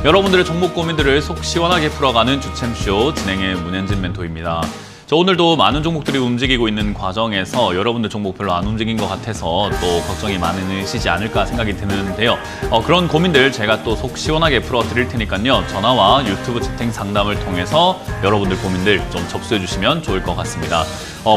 여러분들의 종목 고민들을 속 시원하게 풀어가는 주챔쇼 진행의 문현진 멘토입니다. 오늘도 많은 종목들이 움직이고 있는 과정에서 여러분들 종목 별로 안 움직인 것 같아서 또 걱정이 많으시지 않을까 생각이 드는데요. 그런 고민들 제가 또 속 시원하게 풀어드릴 테니까요. 전화와 유튜브 채팅 상담을 통해서 여러분들 고민들 좀 접수해 주시면 좋을 것 같습니다.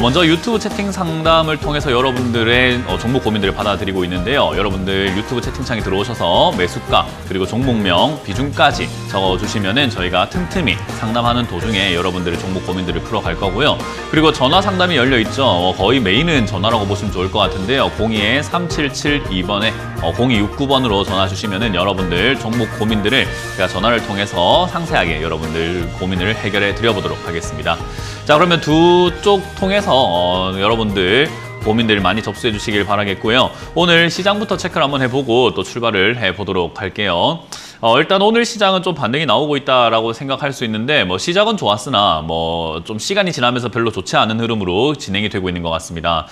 먼저 유튜브 채팅 상담을 통해서 여러분들의 종목 고민들을 받아드리고 있는데요. 여러분들 유튜브 채팅창에 들어오셔서 매수가 그리고 종목명, 비중까지 적어주시면은 저희가 틈틈이 상담하는 도중에 여러분들의 종목 고민들을 풀어갈 거고요. 그리고 전화 상담이 열려 있죠. 거의 메인은 전화라고 보시면 좋을 것 같은데요. 02-3772번에 0269번으로 전화 주시면은 여러분들 종목 고민들을 제가 전화를 통해서 상세하게 여러분들 고민을 해결해 드려보도록 하겠습니다. 자, 그러면 두 쪽 통해서 여러분들 고민들 많이 접수해 주시길 바라겠고요. 오늘 시장부터 체크를 한번 해보고 또 출발을 해보도록 할게요. 일단 오늘 시장은 좀 반등이 나오고 있다라고 생각할 수 있는데 시작은 좋았으나 좀 시간이 지나면서 별로 좋지 않은 흐름으로 진행이 되고 있는 것 같습니다.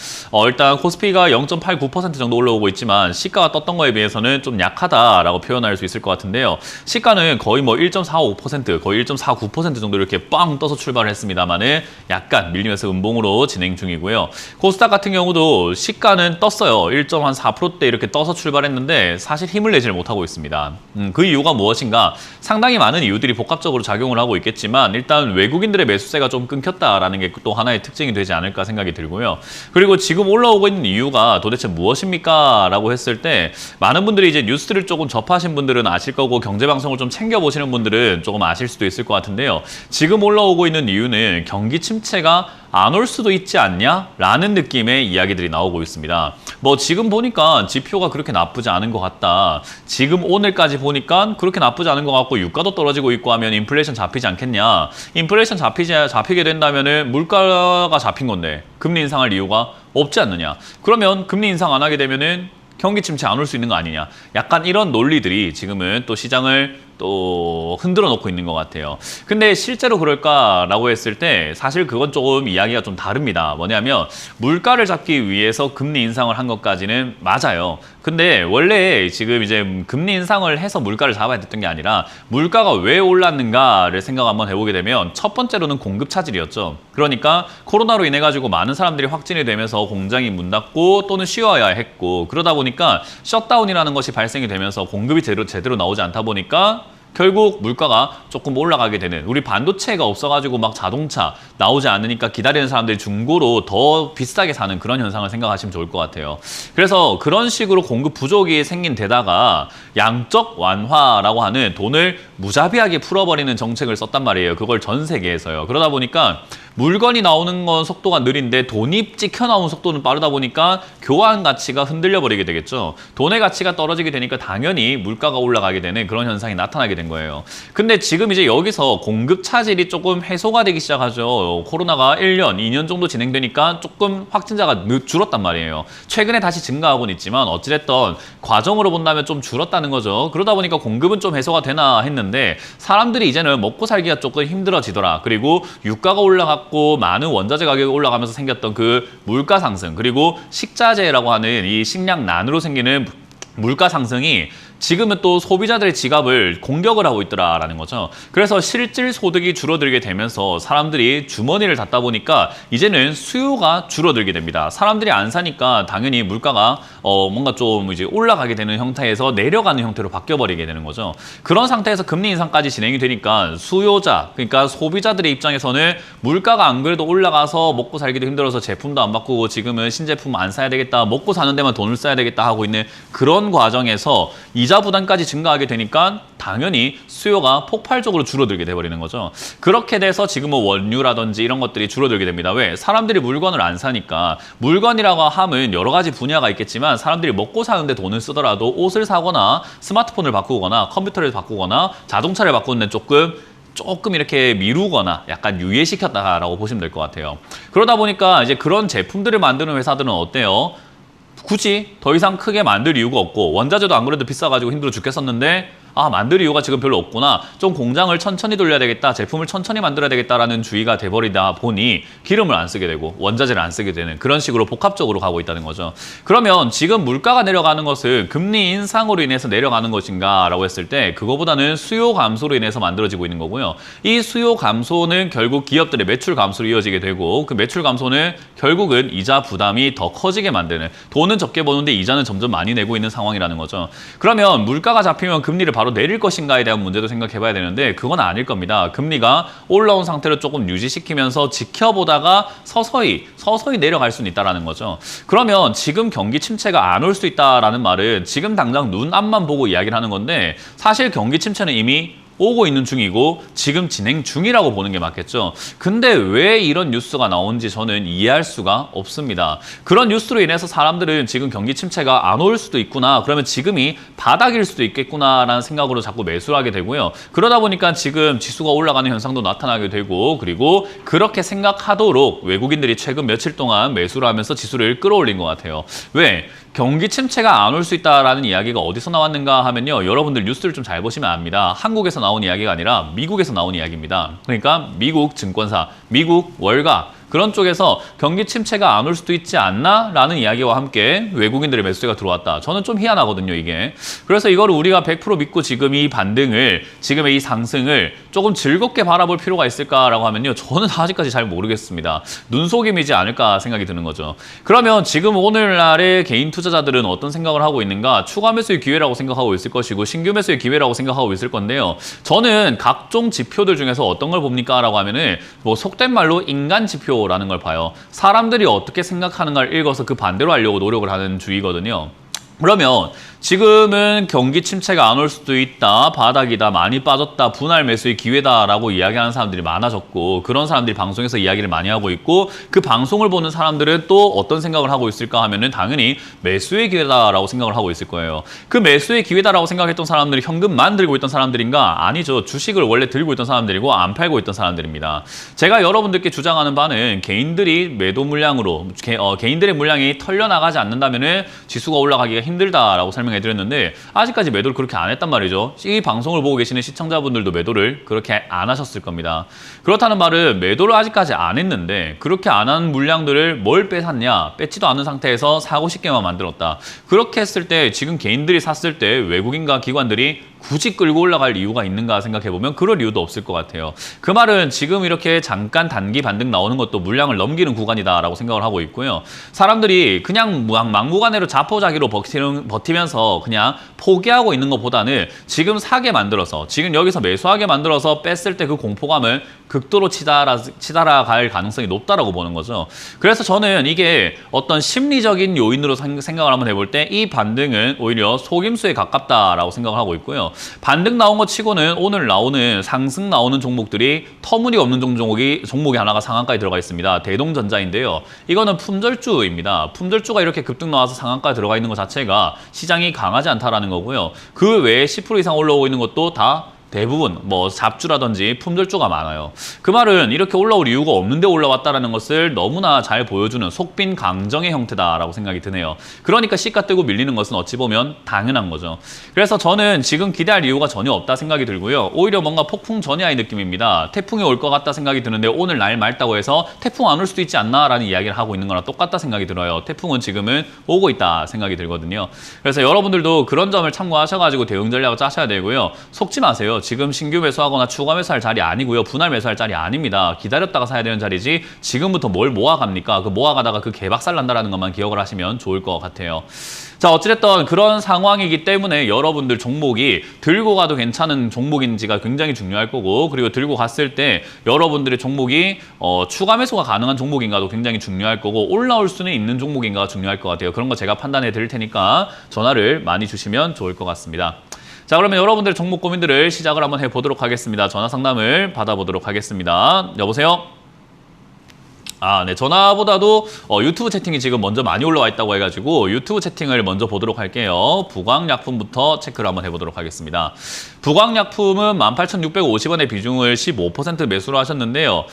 일단 코스피가 0.89% 정도 올라오고 있지만 시가가 떴던 거에 비해서는 좀 약하다라고 표현할 수 있을 것 같은데요. 시가는 거의 1.45%, 거의 1.49% 정도 이렇게 빵 떠서 출발을 했습니다만은 약간 밀리면서 음봉으로 진행 중이고요. 코스닥 같은 경우도 시가는 떴어요. 1.4%대 이렇게 떠서 출발했는데 사실 힘을 내지를 못하고 있습니다. 그 이유가 무엇인가? 상당히 많은 이유들이 복합적으로 작용을 하고 있겠지만 일단 외국인들의 매수세가 좀 끊겼다라는 게 또 하나의 특징이 되지 않을까 생각이 들고요. 그리고 지금 올라오고 있는 이유가 도대체 무엇입니까? 라고 했을 때 많은 분들이 이제 뉴스를 조금 접하신 분들은 아실 거고 경제방송을 좀 챙겨보시는 분들은 조금 아실 수도 있을 것 같은데요. 지금 올라오고 있는 이유는 경기 침체가 안 올 수도 있지 않냐? 라는 느낌의 이야기들이 나오고 있습니다. 지금 보니까 지표가 그렇게 나쁘지 않은 것 같다. 지금 오늘까지 보니까 그렇게 나쁘지 않은 것 같고 유가도 떨어지고 있고 하면 인플레이션 잡히지 않겠냐? 인플레이션 잡히게 된다면은 물가가 잡힌 건데 금리 인상할 이유가 없지 않느냐? 그러면 금리 인상 안 하게 되면은 경기 침체 안 올 수 있는 거 아니냐? 약간 이런 논리들이 지금은 또 시장을 또 흔들어 놓고 있는 것 같아요. 근데 실제로 그럴까라고 했을 때 사실 그건 조금 이야기가 좀 다릅니다. 뭐냐면 물가를 잡기 위해서 금리 인상을 한 것까지는 맞아요. 근데 원래 지금 이제 금리 인상을 해서 물가를 잡아야 됐던 게 아니라 물가가 왜 올랐는가를 생각 한번 해보게 되면 첫 번째로는 공급 차질이었죠. 그러니까 코로나로 인해 가지고 많은 사람들이 확진이 되면서 공장이 문 닫고 또는 쉬어야 했고 그러다 보니까 셧다운이라는 것이 발생이 되면서 공급이 제대로 나오지 않다 보니까 결국 물가가 조금 올라가게 되는 우리 반도체가 없어가지고 막 자동차 나오지 않으니까 기다리는 사람들이 중고로 더 비싸게 사는 그런 현상을 생각하시면 좋을 것 같아요. 그래서 그런 식으로 공급 부족이 생긴 데다가 양적 완화라고 하는 돈을 무자비하게 풀어버리는 정책을 썼단 말이에요. 그걸 전 세계에서요. 그러다 보니까 물건이 나오는 건 속도가 느린데 돈이 찍혀 나오는 속도는 빠르다 보니까 교환 가치가 흔들려 버리게 되겠죠. 돈의 가치가 떨어지게 되니까 당연히 물가가 올라가게 되는 그런 현상이 나타나게 된 거예요. 근데 지금 이제 여기서 공급 차질이 조금 해소가 되기 시작하죠. 코로나가 1년, 2년 정도 진행되니까 조금 확진자가 줄었단 말이에요. 최근에 다시 증가하고는 있지만 어찌됐든 과정으로 본다면 좀 줄었다는 거죠. 그러다 보니까 공급은 좀 해소가 되나 했는데 사람들이 이제는 먹고 살기가 조금 힘들어지더라. 그리고 유가가 올라갔고 많은 원자재 가격이 올라가면서 생겼던 그 물가 상승 그리고 식자재라고 하는 이 식량난으로 생기는 물가 상승이 지금은 또 소비자들의 지갑을 공격을 하고 있더라라는 거죠. 그래서 실질 소득이 줄어들게 되면서 사람들이 주머니를 닫다 보니까 이제는 수요가 줄어들게 됩니다. 사람들이 안 사니까 당연히 물가가 뭔가 좀 이제 올라가게 되는 형태에서 내려가는 형태로 바뀌어버리게 되는 거죠. 그런 상태에서 금리 인상까지 진행이 되니까 수요자, 그러니까 소비자들의 입장에서는 물가가 안 그래도 올라가서 먹고 살기도 힘들어서 제품도 안 바꾸고 지금은 신제품 안 사야 되겠다, 먹고 사는 데만 돈을 써야 되겠다 하고 있는 그런 과정에서 이자 부담까지 증가하게 되니까 당연히 수요가 폭발적으로 줄어들게 돼버리는 거죠. 그렇게 돼서 지금 원유라든지 이런 것들이 줄어들게 됩니다. 왜? 사람들이 물건을 안 사니까. 물건이라고 하면 여러 가지 분야가 있겠지만 사람들이 먹고 사는데 돈을 쓰더라도 옷을 사거나 스마트폰을 바꾸거나 컴퓨터를 바꾸거나 자동차를 바꾸는 데 조금 이렇게 미루거나 약간 유예시켰다라고 보시면 될 것 같아요. 그러다 보니까 이제 그런 제품들을 만드는 회사들은 어때요? 굳이 더 이상 크게 만들 이유가 없고 원자재도 안 그래도 비싸가지고 힘들어 죽겠었는데 만들 이유가 지금 별로 없구나. 좀 공장을 천천히 돌려야 되겠다. 제품을 천천히 만들어야 되겠다라는 주의가 돼버리다 보니 기름을 안 쓰게 되고 원자재를 안 쓰게 되는 그런 식으로 복합적으로 가고 있다는 거죠. 그러면 지금 물가가 내려가는 것은 금리 인상으로 인해서 내려가는 것인가 라고 했을 때 그거보다는 수요 감소로 인해서 만들어지고 있는 거고요. 이 수요 감소는 결국 기업들의 매출 감소로 이어지게 되고 그 매출 감소는 결국은 이자 부담이 더 커지게 만드는 돈은 적게 버는데 이자는 점점 많이 내고 있는 상황이라는 거죠. 그러면 물가가 잡히면 금리를 바로 내릴 것인가에 대한 문제도 생각해 봐야 되는데 그건 아닐 겁니다. 금리가 올라온 상태를 조금 유지시키면서 지켜보다가 서서히 내려갈 수는 있다는 거죠. 그러면 지금 경기 침체가 안 올 수 있다라는 말은 지금 당장 눈 앞만 보고 이야기를 하는 건데 사실 경기 침체는 이미 오고 있는 중이고 지금 진행 중이라고 보는 게 맞겠죠. 근데 왜 이런 뉴스가 나오는지 저는 이해할 수가 없습니다. 그런 뉴스로 인해서 사람들은 지금 경기 침체가 안 올 수도 있구나. 그러면 지금이 바닥일 수도 있겠구나라는 생각으로 자꾸 매수를 하게 되고요. 그러다 보니까 지금 지수가 올라가는 현상도 나타나게 되고 그리고 그렇게 생각하도록 외국인들이 최근 며칠 동안 매수를 하면서 지수를 끌어올린 것 같아요. 왜? 경기 침체가 안 올 수 있다라는 이야기가 어디서 나왔는가 하면요. 여러분들 뉴스를 좀 잘 보시면 압니다. 한국에서 나온 이야기가 아니라 미국에서 나온 이야기입니다. 그러니까 미국 증권사, 미국 월가 그런 쪽에서 경기 침체가 안 올 수도 있지 않나? 라는 이야기와 함께 외국인들의 매수세가 들어왔다. 저는 좀 희한하거든요, 이게. 그래서 이거를 우리가 100% 믿고 지금 이 반등을, 지금의 이 상승을 조금 즐겁게 바라볼 필요가 있을까라고 하면요. 저는 아직까지 잘 모르겠습니다. 눈속임이지 않을까 생각이 드는 거죠. 그러면 지금 오늘날의 개인 투자자들은 어떤 생각을 하고 있는가? 추가 매수의 기회라고 생각하고 있을 것이고 신규 매수의 기회라고 생각하고 있을 건데요. 저는 각종 지표들 중에서 어떤 걸 봅니까? 라고 하면은 뭐 속된 말로 인간 지표 라는 걸 봐요. 사람들이 어떻게 생각하는가를 읽어서 그 반대로 하려고 노력을 하는 주의거든요. 그러면 지금은 경기 침체가 안 올 수도 있다, 바닥이다, 많이 빠졌다, 분할 매수의 기회다라고 이야기하는 사람들이 많아졌고 그런 사람들이 방송에서 이야기를 많이 하고 있고 그 방송을 보는 사람들은 또 어떤 생각을 하고 있을까 하면은 당연히 매수의 기회다라고 생각을 하고 있을 거예요. 그 매수의 기회다라고 생각했던 사람들이 현금만 들고 있던 사람들인가? 아니죠. 주식을 원래 들고 있던 사람들이고 안 팔고 있던 사람들입니다. 제가 여러분들께 주장하는 바는 개인들이 매도 물량으로 개인들의 물량이 털려나가지 않는다면은 지수가 올라가기가 힘들다라고 설명해드렸는데 아직까지 매도를 그렇게 안 했단 말이죠. 이 방송을 보고 계시는 시청자분들도 매도를 그렇게 안 하셨을 겁니다. 그렇다는 말은 매도를 아직까지 안 했는데 그렇게 안 한 물량들을 뭘 뺏었냐? 뺏지도 않은 상태에서 사고 싶게만 만들었다. 그렇게 했을 때 지금 개인들이 샀을 때 외국인과 기관들이 굳이 끌고 올라갈 이유가 있는가 생각해보면 그럴 이유도 없을 것 같아요. 그 말은 지금 이렇게 잠깐 단기 반등 나오는 것도 물량을 넘기는 구간이다라고 생각을 하고 있고요. 사람들이 그냥 막무가내로 자포자기로 버티면서 그냥 포기하고 있는 것보다는 지금 사게 만들어서 지금 여기서 매수하게 만들어서 뺐을 때 그 공포감을 극도로 치달아갈 가능성이 높다라고 보는 거죠. 그래서 저는 이게 어떤 심리적인 요인으로 생각을 한번 해볼 때 이 반등은 오히려 속임수에 가깝다라고 생각을 하고 있고요. 반등 나온 것 치고는 오늘 나오는 상승 나오는 종목들이 터무니없는 종목이 하나가 상한가에 들어가 있습니다. 대동전자인데요. 이거는 품절주입니다. 품절주가 이렇게 급등 나와서 상한가에 들어가 있는 것 자체가 시장이 강하지 않다라는 거고요. 그 외에 10% 이상 올라오고 있는 것도 다 대부분 뭐 잡주라든지 품절주가 많아요. 그 말은 이렇게 올라올 이유가 없는데 올라왔다는 것을 너무나 잘 보여주는 속빈 강정의 형태다라고 생각이 드네요. 그러니까 시가 뜨고 밀리는 것은 어찌 보면 당연한 거죠. 그래서 저는 지금 기대할 이유가 전혀 없다 생각이 들고요. 오히려 뭔가 폭풍 전야의 느낌입니다. 태풍이 올 것 같다 생각이 드는데 오늘 날 맑다고 해서 태풍 안 올 수도 있지 않나라는 이야기를 하고 있는 거랑 똑같다 생각이 들어요. 태풍은 지금은 오고 있다 생각이 들거든요. 그래서 여러분들도 그런 점을 참고하셔가지고 대응 전략을 짜셔야 되고요. 속지 마세요. 지금 신규 매수하거나 추가 매수할 자리 아니고요. 분할 매수할 자리 아닙니다. 기다렸다가 사야 되는 자리지 지금부터 뭘 모아갑니까? 그 모아가다가 그 개박살 난다라는 것만 기억을 하시면 좋을 것 같아요. 자, 어찌됐든 그런 상황이기 때문에 여러분들 종목이 들고 가도 괜찮은 종목인지가 굉장히 중요할 거고 그리고 들고 갔을 때 여러분들의 종목이 추가 매수가 가능한 종목인가도 굉장히 중요할 거고 올라올 수는 있는 종목인가가 중요할 것 같아요. 그런 거 제가 판단해 드릴 테니까 전화를 많이 주시면 좋을 것 같습니다. 자, 그러면 여러분들의 종목 고민들을 시작을 한번 해보도록 하겠습니다. 전화 상담을 받아보도록 하겠습니다. 여보세요? 네. 전화보다도 유튜브 채팅이 지금 먼저 많이 올라와 있다고 해가지고 유튜브 채팅을 먼저 보도록 할게요. 부광약품부터 체크를 한번 해보도록 하겠습니다. 부광약품은 18,650원의 비중을 15% 매수를 하셨는데요.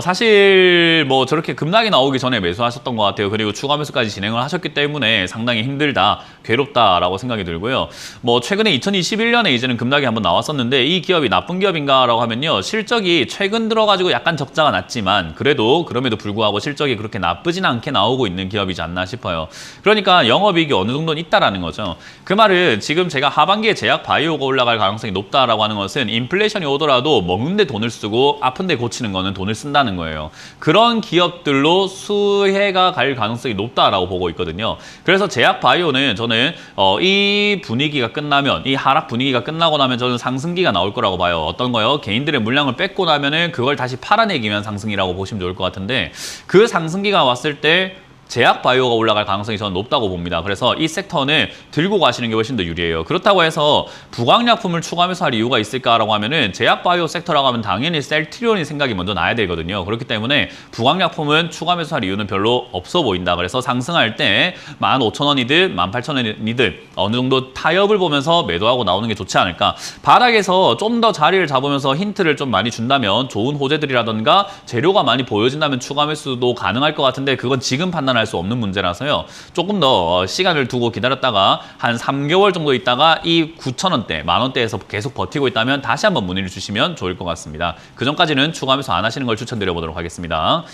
사실 뭐 저렇게 급락이 나오기 전에 매수하셨던 것 같아요. 그리고 추가 매수까지 진행을 하셨기 때문에 상당히 힘들다, 괴롭다라고 생각이 들고요. 뭐 최근에 2021년에 이제는 급락이 한번 나왔었는데 이 기업이 나쁜 기업인가라고 하면요. 실적이 최근 들어가지고 약간 적자가 났지만 그래도 그럼에도 불구하고 실적이 그렇게 나쁘진 않게 나오고 있는 기업이지 않나 싶어요. 그러니까 영업이익이 어느 정도는 있다라는 거죠. 그 말은 지금 제가 하반기에 제약 바이오가 올라갈 가능성이 높다라고 하는 것은 인플레이션이 오더라도 먹는데 돈을 쓰고 아픈데 고치는 거는 돈을 쓴다는 거예요. 그런 기업들로 수혜가 갈 가능성이 높다라고 보고 있거든요. 그래서 제약 바이오는 저는 이 분위기가 끝나면, 이 하락 분위기가 끝나고 나면 저는 상승기가 나올 거라고 봐요. 어떤 거요? 개인들의 물량을 뺏고 나면은 그걸 다시 팔아내기면 상승이라고 보시면 좋을 것 같은데 그 상승기가 왔을 때 제약 바이오가 올라갈 가능성이 저는 높다고 봅니다. 그래서 이 섹터는 들고 가시는 게 훨씬 더 유리해요. 그렇다고 해서 부광약품을 추가 매수할 이유가 있을까라고 하면은 제약 바이오 섹터라고 하면 당연히 셀트리온이 생각이 먼저 나야 되거든요. 그렇기 때문에 부광약품은 추가 매수할 이유는 별로 없어 보인다. 그래서 상승할 때 15,000원이든 18,000원이든 어느 정도 타협을 보면서 매도하고 나오는 게 좋지 않을까. 바닥에서 좀 더 자리를 잡으면서 힌트를 좀 많이 준다면 좋은 호재들이라던가 재료가 많이 보여진다면 추가 매수도 가능할 것 같은데 그건 지금 판단할 수 없는 문제라서요. 조금 더 시간을 두고 기다렸다가 한 3개월 정도 있다가 이 9,000원대, 만원대에서 계속 버티고 있다면 다시 한번 문의를 주시면 좋을 것 같습니다. 그 전까지는 추가 매수 안 하시는 걸 추천드려 보도록 하겠습니다.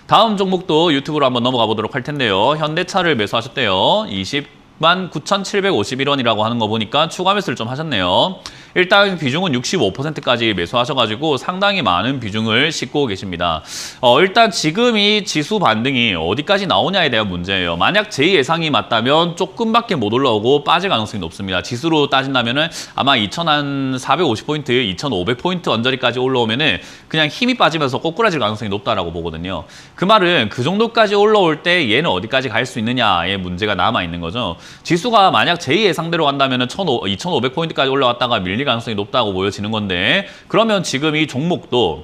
다음 종목도 유튜브로 한번 넘어가 보도록 할 텐데요. 현대차를 매수하셨대요. 209,751원이라고 하는 거 보니까 추가 매수를 좀 하셨네요. 일단 비중은 65%까지 매수하셔가지고 상당히 많은 비중을 싣고 계십니다. 일단 지금 이 지수 반등이 어디까지 나오냐에 대한 문제예요. 만약 제 예상이 맞다면 조금밖에 못 올라오고 빠질 가능성이 높습니다. 지수로 따진다면은 아마 2,450포인트, 2,500포인트 언저리까지 올라오면은 그냥 힘이 빠지면서 꼬꾸라질 가능성이 높다라고 보거든요. 그 말은 그 정도까지 올라올 때 얘는 어디까지 갈 수 있느냐의 문제가 남아 있는 거죠. 지수가 만약 제 예상대로 간다면은 2,500포인트까지 올라왔다가 밀릴 가능성이 높다고 보여지는 건데 그러면 지금 이 종목도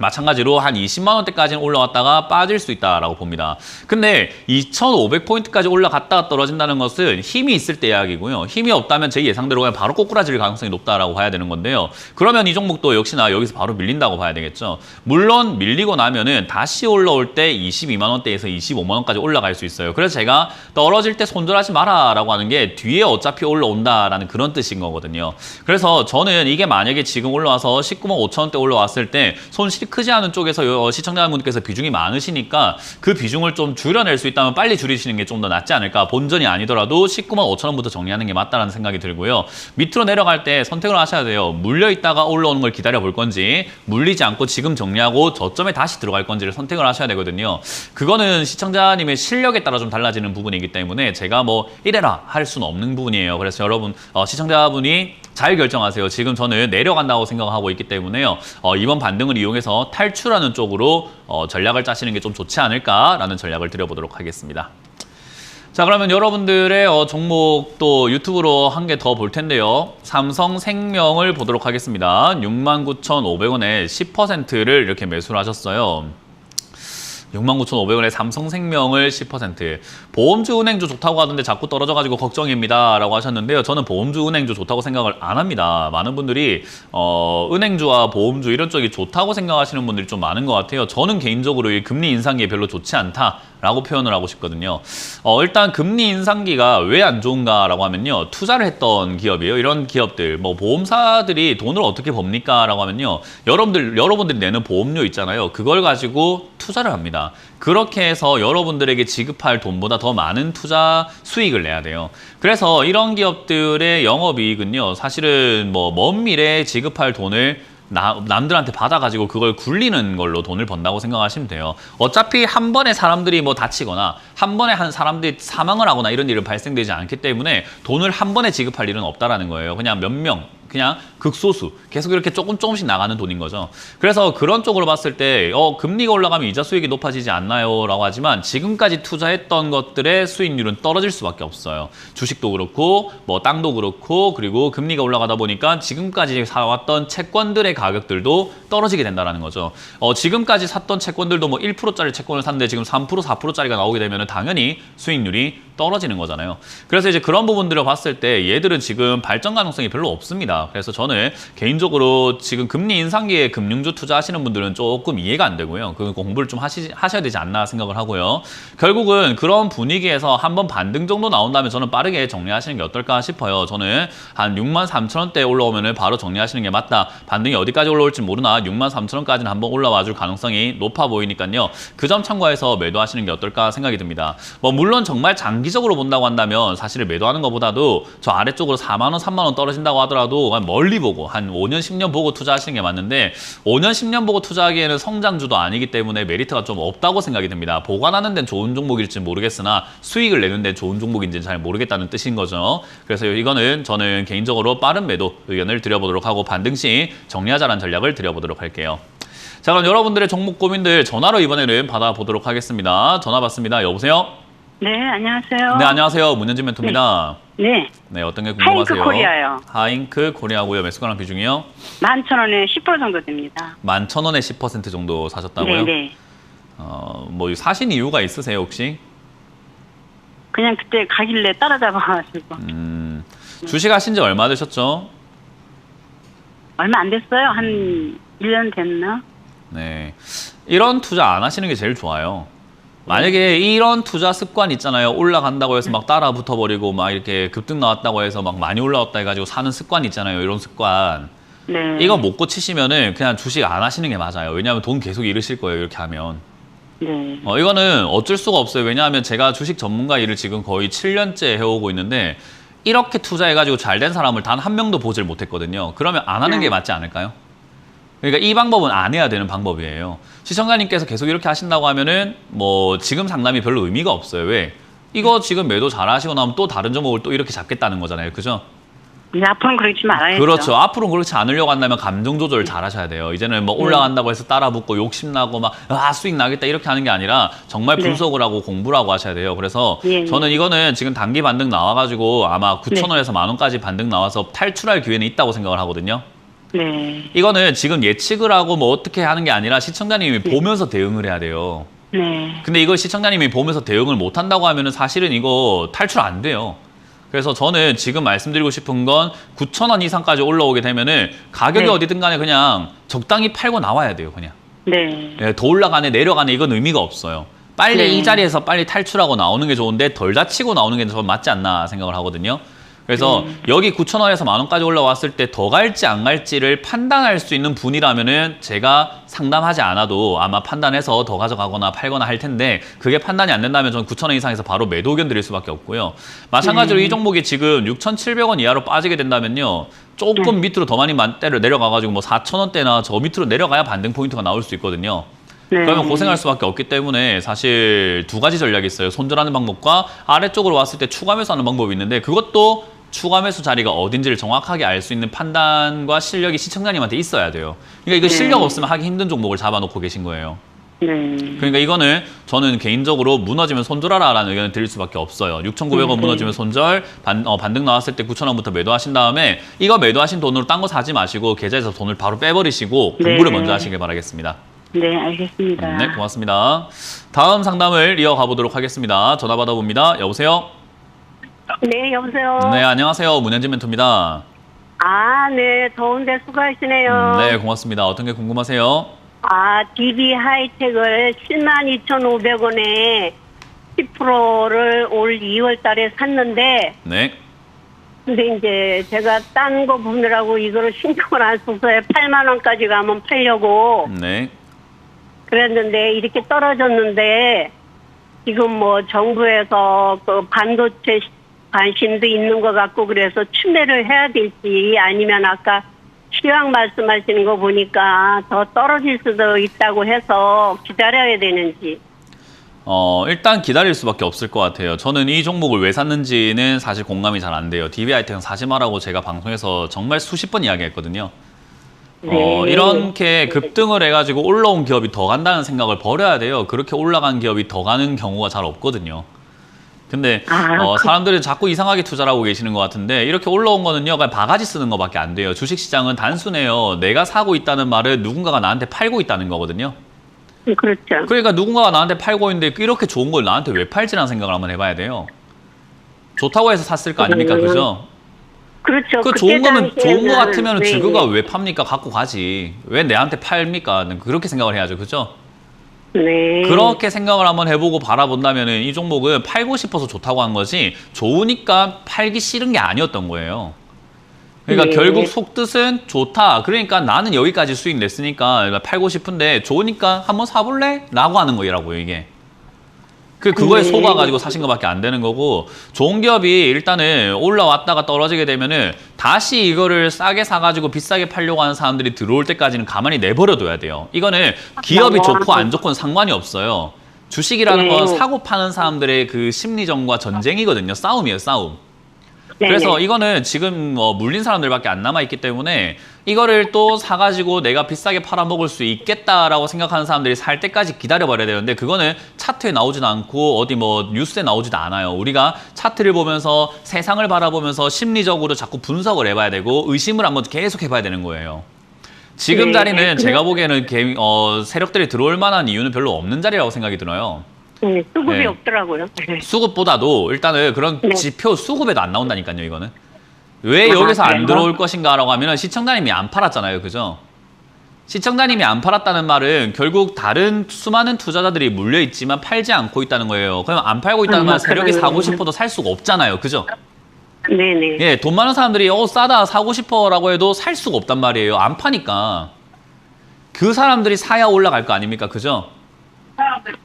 마찬가지로 한 20만 원대까지는 올라왔다가 빠질 수 있다라고 봅니다. 근데 2,500포인트까지 올라갔다가 떨어진다는 것은 힘이 있을 때 이야기고요. 힘이 없다면 제 예상대로 그냥 바로 꼬꾸라질 가능성이 높다라고 봐야 되는 건데요. 그러면 이 종목도 역시나 여기서 바로 밀린다고 봐야 되겠죠. 물론 밀리고 나면은 다시 올라올 때 22만 원대에서 25만 원까지 올라갈 수 있어요. 그래서 제가 떨어질 때 손절하지 마라라고 하는 게 뒤에 어차피 올라온다라는 그런 뜻인 거거든요. 그래서 저는 이게 만약에 지금 올라와서 19만 5천 원대 올라왔을 때 손실이 크지 않은 쪽에서 시청자분들께서 비중이 많으시니까 그 비중을 좀 줄여낼 수 있다면 빨리 줄이시는 게 좀 더 낫지 않을까. 본전이 아니더라도 19만 5천 원부터 정리하는 게 맞다라는 생각이 들고요. 밑으로 내려갈 때 선택을 하셔야 돼요. 물려 있다가 올라오는 걸 기다려 볼 건지 물리지 않고 지금 정리하고 저점에 다시 들어갈 건지를 선택을 하셔야 되거든요. 그거는 시청자님의 실력에 따라 좀 달라지는 부분이기 때문에 제가 뭐 이래라 할 수는 없는 부분이에요. 그래서 여러분 시청자분이 잘 결정하세요. 지금 저는 내려간다고 생각하고 있기 때문에요. 이번 반등을 이용해서 탈출하는 쪽으로 전략을 짜시는 게 좀 좋지 않을까라는 전략을 드려보도록 하겠습니다. 자, 그러면 여러분들의 종목도 유튜브로 한 개 더 볼 텐데요. 삼성생명을 보도록 하겠습니다. 69,500원에 10%를 이렇게 매수를 하셨어요. 69,500원에 삼성생명을 10%. 보험주, 은행주 좋다고 하던데 자꾸 떨어져가지고 걱정입니다 라고 하셨는데요. 저는 보험주, 은행주 좋다고 생각을 안 합니다. 많은 분들이 은행주와 보험주 이런 쪽이 좋다고 생각하시는 분들이 좀 많은 것 같아요. 저는 개인적으로 이 금리 인상기에 별로 좋지 않다라고 표현을 하고 싶거든요. 일단 금리 인상기가 왜 안 좋은가라고 하면요. 투자를 했던 기업이에요. 이런 기업들, 뭐 보험사들이 돈을 어떻게 법니까? 라고 하면요. 여러분들이 내는 보험료 있잖아요. 그걸 가지고 투자를 합니다. 그렇게 해서 여러분들에게 지급할 돈보다 더 많은 투자 수익을 내야 돼요. 그래서 이런 기업들의 영업이익은요. 사실은 뭐 먼 미래에 지급할 돈을 남들한테 받아가지고 그걸 굴리는 걸로 돈을 번다고 생각하시면 돼요. 어차피 한 번에 사람들이 뭐 다치거나 한 번에 한 사람들이 사망을 하거나 이런 일은 발생되지 않기 때문에 돈을 한 번에 지급할 일은 없다라는 거예요. 그냥 몇 명, 그냥 극소수 계속 이렇게 조금씩 나가는 돈인 거죠. 그래서 그런 쪽으로 봤을 때 금리가 올라가면 이자 수익이 높아지지 않나요? 라고 하지만 지금까지 투자했던 것들의 수익률은 떨어질 수밖에 없어요. 주식도 그렇고 뭐 땅도 그렇고 그리고 금리가 올라가다 보니까 지금까지 사왔던 채권들의 가격들도 떨어지게 된다는 거죠. 지금까지 샀던 채권들도 뭐 1%짜리 채권을 샀는데 지금 3%, 4%짜리가 나오게 되면 당연히 수익률이 떨어지는 거잖아요. 그래서 이제 그런 부분들을 봤을 때 얘들은 지금 발전 가능성이 별로 없습니다. 그래서 저는 개인적으로 지금 금리 인상기에 금융주 투자하시는 분들은 조금 이해가 안 되고요. 그 공부를 좀 하셔야 되지 않나 생각을 하고요. 결국은 그런 분위기에서 한번 반등 정도 나온다면 저는 빠르게 정리하시는 게 어떨까 싶어요. 저는 한 63,000원대 올라오면 바로 정리하시는 게 맞다. 반등이 어디까지 올라올지 모르나 63,000원까지는 한번 올라와 줄 가능성이 높아 보이니까요. 그 점 참고해서 매도하시는 게 어떨까 생각이 듭니다. 뭐 물론 정말 장기적으로 본다고 한다면 사실 매도하는 것보다도 저 아래쪽으로 4만 원, 3만 원 떨어진다고 하더라도 멀리 보고 한 5년, 10년 보고 투자하시는 게 맞는데 5년, 10년 보고 투자하기에는 성장주도 아니기 때문에 메리트가 좀 없다고 생각이 듭니다. 보관하는 데는 좋은 종목일지 모르겠으나 수익을 내는 데는 좋은 종목인지는 잘 모르겠다는 뜻인 거죠. 그래서 이거는 저는 개인적으로 빠른 매도 의견을 드려보도록 하고 반등 시 정리하자라는 전략을 드려보도록 할게요. 자, 그럼 여러분들의 종목 고민들 전화로 이번에는 받아보도록 하겠습니다. 전화 받습니다. 여보세요? 네, 안녕하세요. 네, 안녕하세요. 문현진 멘토입니다. 네. 네, 어떤 게 궁금하세요? 하잉크 코리아요. 하잉크 코리아고요. 매수가랑 비중이요? 11,000원에 10% 정도 됩니다. 11,000원에 10% 정도 사셨다고요? 네. 뭐 사신 이유가 있으세요, 혹시? 그냥 그때 가길래 따라잡아가지고. 주식 하신 지 얼마 되셨죠? 얼마 안 됐어요. 한 1년 됐나? 네. 이런 투자 안 하시는 게 제일 좋아요. 만약에 이런 투자 습관 있잖아요. 올라간다고 해서 막 따라 붙어버리고 막 이렇게 급등 나왔다고 해서 막 많이 올라왔다 해가지고 사는 습관 있잖아요. 이런 습관. 네. 이거 못 고치시면은 그냥 주식 안 하시는 게 맞아요. 왜냐하면 돈 계속 잃으실 거예요. 이렇게 하면. 네. 이거는 어쩔 수가 없어요. 왜냐하면 제가 주식 전문가 일을 지금 거의 7년째 해오고 있는데 이렇게 투자해가지고 잘 된 사람을 단 한 명도 보질 못했거든요. 그러면 안 하는 게 맞지 않을까요? 그러니까 이 방법은 안 해야 되는 방법이에요. 시청자님께서 계속 이렇게 하신다고 하면은 뭐 지금 상담이 별로 의미가 없어요. 왜? 이거 지금 매도 잘 하시고 나면 또 다른 종목을 또 이렇게 잡겠다는 거잖아요. 그죠? 이제 앞으로는 그러지 말아야죠. 그렇죠. 앞으로는 그렇지 않으려고 한다면 감정 조절 잘 하셔야 돼요. 이제는 뭐 올라간다고 해서 따라 붙고 욕심나고 막 수익 나겠다 이렇게 하는 게 아니라 정말 분석을 하고 공부를 하고 하셔야 돼요. 그래서 저는 이거는 지금 단기 반등 나와가지고 아마 9,000원에서 10,000원까지 반등 나와서 탈출할 기회는 있다고 생각을 하거든요. 네. 이거는 지금 예측을 하고 뭐 어떻게 하는 게 아니라 시청자님이 보면서 대응을 해야 돼요. 네. 근데 이걸 시청자님이 보면서 대응을 못 한다고 하면은 사실은 이거 탈출 안 돼요. 그래서 저는 지금 말씀드리고 싶은 건 9,000원 이상까지 올라오게 되면은 가격이 어디든 간에 그냥 적당히 팔고 나와야 돼요, 그냥. 네. 네, 더 올라가네, 내려가네 이건 의미가 없어요. 빨리 이 자리에서 빨리 탈출하고 나오는 게 좋은데 덜 다치고 나오는 게 저는 맞지 않나 생각을 하거든요. 그래서 여기 9,000원에서 10,000원까지 올라왔을 때 더 갈지 안 갈지를 판단할 수 있는 분이라면은 제가 상담하지 않아도 아마 판단해서 더 가져가거나 팔거나 할 텐데 그게 판단이 안 된다면 저는 9,000원 이상에서 바로 매도 의견 드릴 수밖에 없고요. 마찬가지로 이 종목이 지금 6,700원 이하로 빠지게 된다면요. 조금 밑으로 더 많이 내려가가지고 뭐 4,000원대나 저 밑으로 내려가야 반등 포인트가 나올 수 있거든요. 그러면 고생할 수밖에 없기 때문에 사실 두 가지 전략이 있어요. 손절하는 방법과 아래쪽으로 왔을 때 추가 매수하는 방법이 있는데 그것도 추가 매수 자리가 어딘지를 정확하게 알 수 있는 판단과 실력이 시청자님한테 있어야 돼요. 그러니까 이거 실력 없으면 하기 힘든 종목을 잡아놓고 계신 거예요. 그러니까 이거는 저는 개인적으로 무너지면 손절하라라는 의견을 드릴 수밖에 없어요. 6,900원 무너지면 손절, 반등 나왔을 때 9,000원부터 매도하신 다음에 이거 매도하신 돈으로 딴 거 사지 마시고 계좌에서 돈을 바로 빼버리시고 공부를 먼저 하시길 바라겠습니다. 네, 알겠습니다. 네, 고맙습니다. 다음 상담을 이어가 보도록 하겠습니다. 전화 받아봅니다. 여보세요? 네, 여보세요? 네, 안녕하세요. 문현진 멘토입니다. 아, 네, 더운데 수고하시네요. 네, 고맙습니다. 어떤 게 궁금하세요? DB 하이텍을 72,500원에 10%를 올 2월 달에 샀는데, 네. 근데 이제 제가 딴 거 보느라고 이거를 신경을 안 써서 8만 원까지 가면 팔려고 네. 그랬는데 이렇게 떨어졌는데 지금 뭐 정부에서 그 반도체 관심도 있는 것 같고 그래서 추매를 해야 될지 아니면 아까 시황 말씀하시는 거 보니까 더 떨어질 수도 있다고 해서 기다려야 되는지. 일단 기다릴 수밖에 없을 것 같아요. 저는 이 종목을 왜 샀는지는 사실 공감이 잘 안 돼요. DBIT는 사지 마라고 제가 방송에서 정말 수십 번 이야기했거든요. 네. 이렇게 급등을 해가지고 올라온 기업이 더 간다는 생각을 버려야 돼요. 그렇게 올라간 기업이 더 가는 경우가 잘 없거든요. 근데 사람들은 자꾸 이상하게 투자를 하고 계시는 것 같은데 이렇게 올라온 거는요, 그냥 바가지 쓰는 것밖에 안 돼요. 주식시장은 단순해요. 내가 사고 있다는 말은 누군가가 나한테 팔고 있다는 거거든요. 그렇죠. 그러니까 누군가가 나한테 팔고 있는데 이렇게 좋은 걸 나한테 왜 팔지라는 생각을 한번 해봐야 돼요. 좋다고 해서 샀을 거 아닙니까? 그죠? 그렇죠. 그 그때 좋은 거면 좋은 거 당시에는, 같으면 네. 지그가 왜 팝니까? 갖고 가지. 왜 내한테 팔입니까? 그렇게 생각을 해야죠. 그죠? 네. 그렇게 생각을 한번 해보고 바라본다면은 이 종목은 팔고 싶어서 좋다고 한 거지 좋으니까 팔기 싫은 게 아니었던 거예요. 그러니까 네. 결국 속뜻은 좋다. 그러니까 나는 여기까지 수익 냈으니까 팔고 싶은데 좋으니까 한번 사볼래? 라고 하는 거라고요, 이게. 그거에 네. 속아가지고 사신 것밖에 안 되는 거고, 좋은 기업이 일단은 올라왔다가 떨어지게 되면은 다시 이거를 싸게 사가지고 비싸게 팔려고 하는 사람들이 들어올 때까지는 가만히 내버려둬야 돼요. 이거는 기업이 좋고 안 좋고는 상관이 없어요. 주식이라는 네. 건 사고 파는 사람들의 그 심리전과 전쟁이거든요. 싸움이에요, 싸움. 네네. 그래서 이거는 지금 물린 사람들밖에 안 남아있기 때문에 이거를 또 사가지고 내가 비싸게 팔아먹을 수 있겠다라고 생각하는 사람들이 살 때까지 기다려버려야 되는데 그거는 차트에 나오지도 않고 어디 뭐 뉴스에 나오지도 않아요. 우리가 차트를 보면서 세상을 바라보면서 심리적으로 자꾸 분석을 해봐야 되고 의심을 한번 계속 해봐야 되는 거예요. 지금 네. 자리는 제가 보기에는 세력들이 들어올 만한 이유는 별로 없는 자리라고 생각이 들어요. 네, 수급이 네. 없더라고요. 수급보다도 일단은 그런 네. 지표 수급에도 안 나온다니까요, 이거는. 왜 아, 여기서 안 그래요? 들어올 것인가라고 하면 시청자님이 안 팔았잖아요, 그죠? 시청자님이 안 팔았다는 말은 결국 다른 수많은 투자자들이 물려있지만 팔지 않고 있다는 거예요. 그럼 안 팔고 있다는 말은 세력이 그러네요. 사고 싶어도 살 수가 없잖아요, 그죠? 네네. 예, 돈 많은 사람들이 싸다 사고 싶어라고 해도 살 수가 없단 말이에요. 안 파니까. 그 사람들이 사야 올라갈 거 아닙니까, 그죠?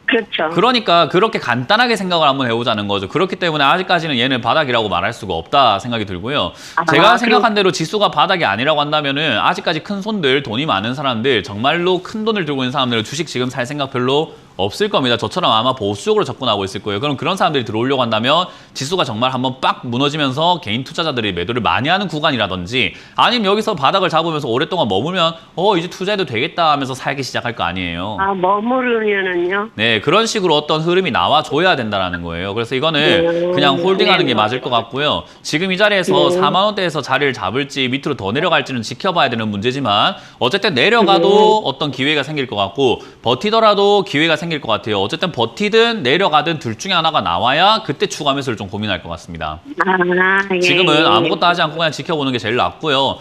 그렇죠. 그러니까 그렇게 간단하게 생각을 한번 해보자는 거죠. 그렇기 때문에 아직까지는 얘는 바닥이라고 말할 수가 없다 생각이 들고요. 제가 생각한 대로 지수가 바닥이 아니라고 한다면은 아직까지 큰 손들, 돈이 많은 사람들, 정말로 큰 돈을 들고 있는 사람들은 주식 지금 살 생각 별로 없을 겁니다. 저처럼 아마 보수적으로 접근하고 있을 거예요. 그럼 그런 사람들이 들어오려고 한다면 지수가 정말 한번 빡 무너지면서 개인 투자자들이 매도를 많이 하는 구간이라든지 아니면 여기서 바닥을 잡으면서 오랫동안 머물면 이제 투자해도 되겠다 하면서 살기 시작할 거 아니에요. 머무르면은요. 네, 그런 식으로 어떤 흐름이 나와줘야 된다라는 거예요. 그래서 이거는 그냥 홀딩하는 게 맞을 것 같고요. 지금 이 자리에서 4만 원대에서 자리를 잡을지 밑으로 더 내려갈지는 지켜봐야 되는 문제지만 어쨌든 내려가도 어떤 기회가 생길 것 같고 버티더라도 기회가 생길 것 같아요. 어쨌든 버티든 내려가든 둘 중에 하나가 나와야 그때 추가 매수를 좀 고민할 것 같습니다. 예. 지금은 아무것도 하지 않고 그냥 지켜보는 게 제일 낫고요.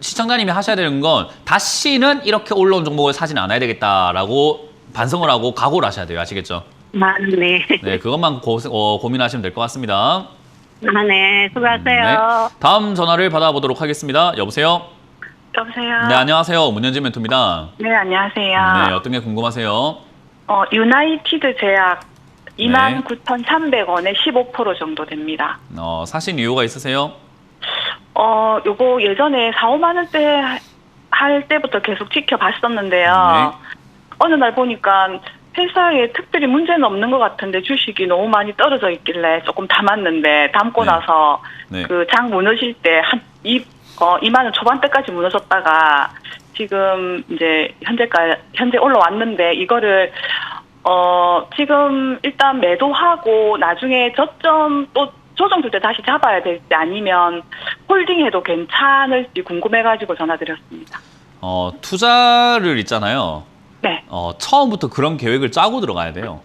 시청자님이 하셔야 되는 건 다시는 이렇게 올라온 종목을 사진 않아야 되겠다라고 반성을 하고 각오를 하셔야 돼요. 아시겠죠? 네. 네, 그것만 고민하시면 될 것 같습니다. 네. 수고하세요. 다음 전화를 받아보도록 하겠습니다. 여보세요? 여보세요? 네, 안녕하세요. 문현진 멘토입니다. 네, 안녕하세요. 네, 어떤 게 궁금하세요? 유나이티드 제약 29,300원에 15% 정도 됩니다. 사신 이유가 있으세요? 요거 예전에 4, 5만 원대 할 때부터 계속 지켜봤었는데요. 네. 어느 날 보니까 회사에 특별히 문제는 없는 것 같은데 주식이 너무 많이 떨어져 있길래 조금 담았는데 담고 네. 나서 네. 그 장 무너질 때 2만 원 초반대까지 무너졌다가 지금 이제 현재 올라왔는데 이거를 지금 일단 매도하고 나중에 저점 또 조정될 때 다시 잡아야 될지 아니면 홀딩해도 괜찮을지 궁금해가지고 전화드렸습니다. 투자를 있잖아요. 네. 처음부터 그런 계획을 짜고 들어가야 돼요.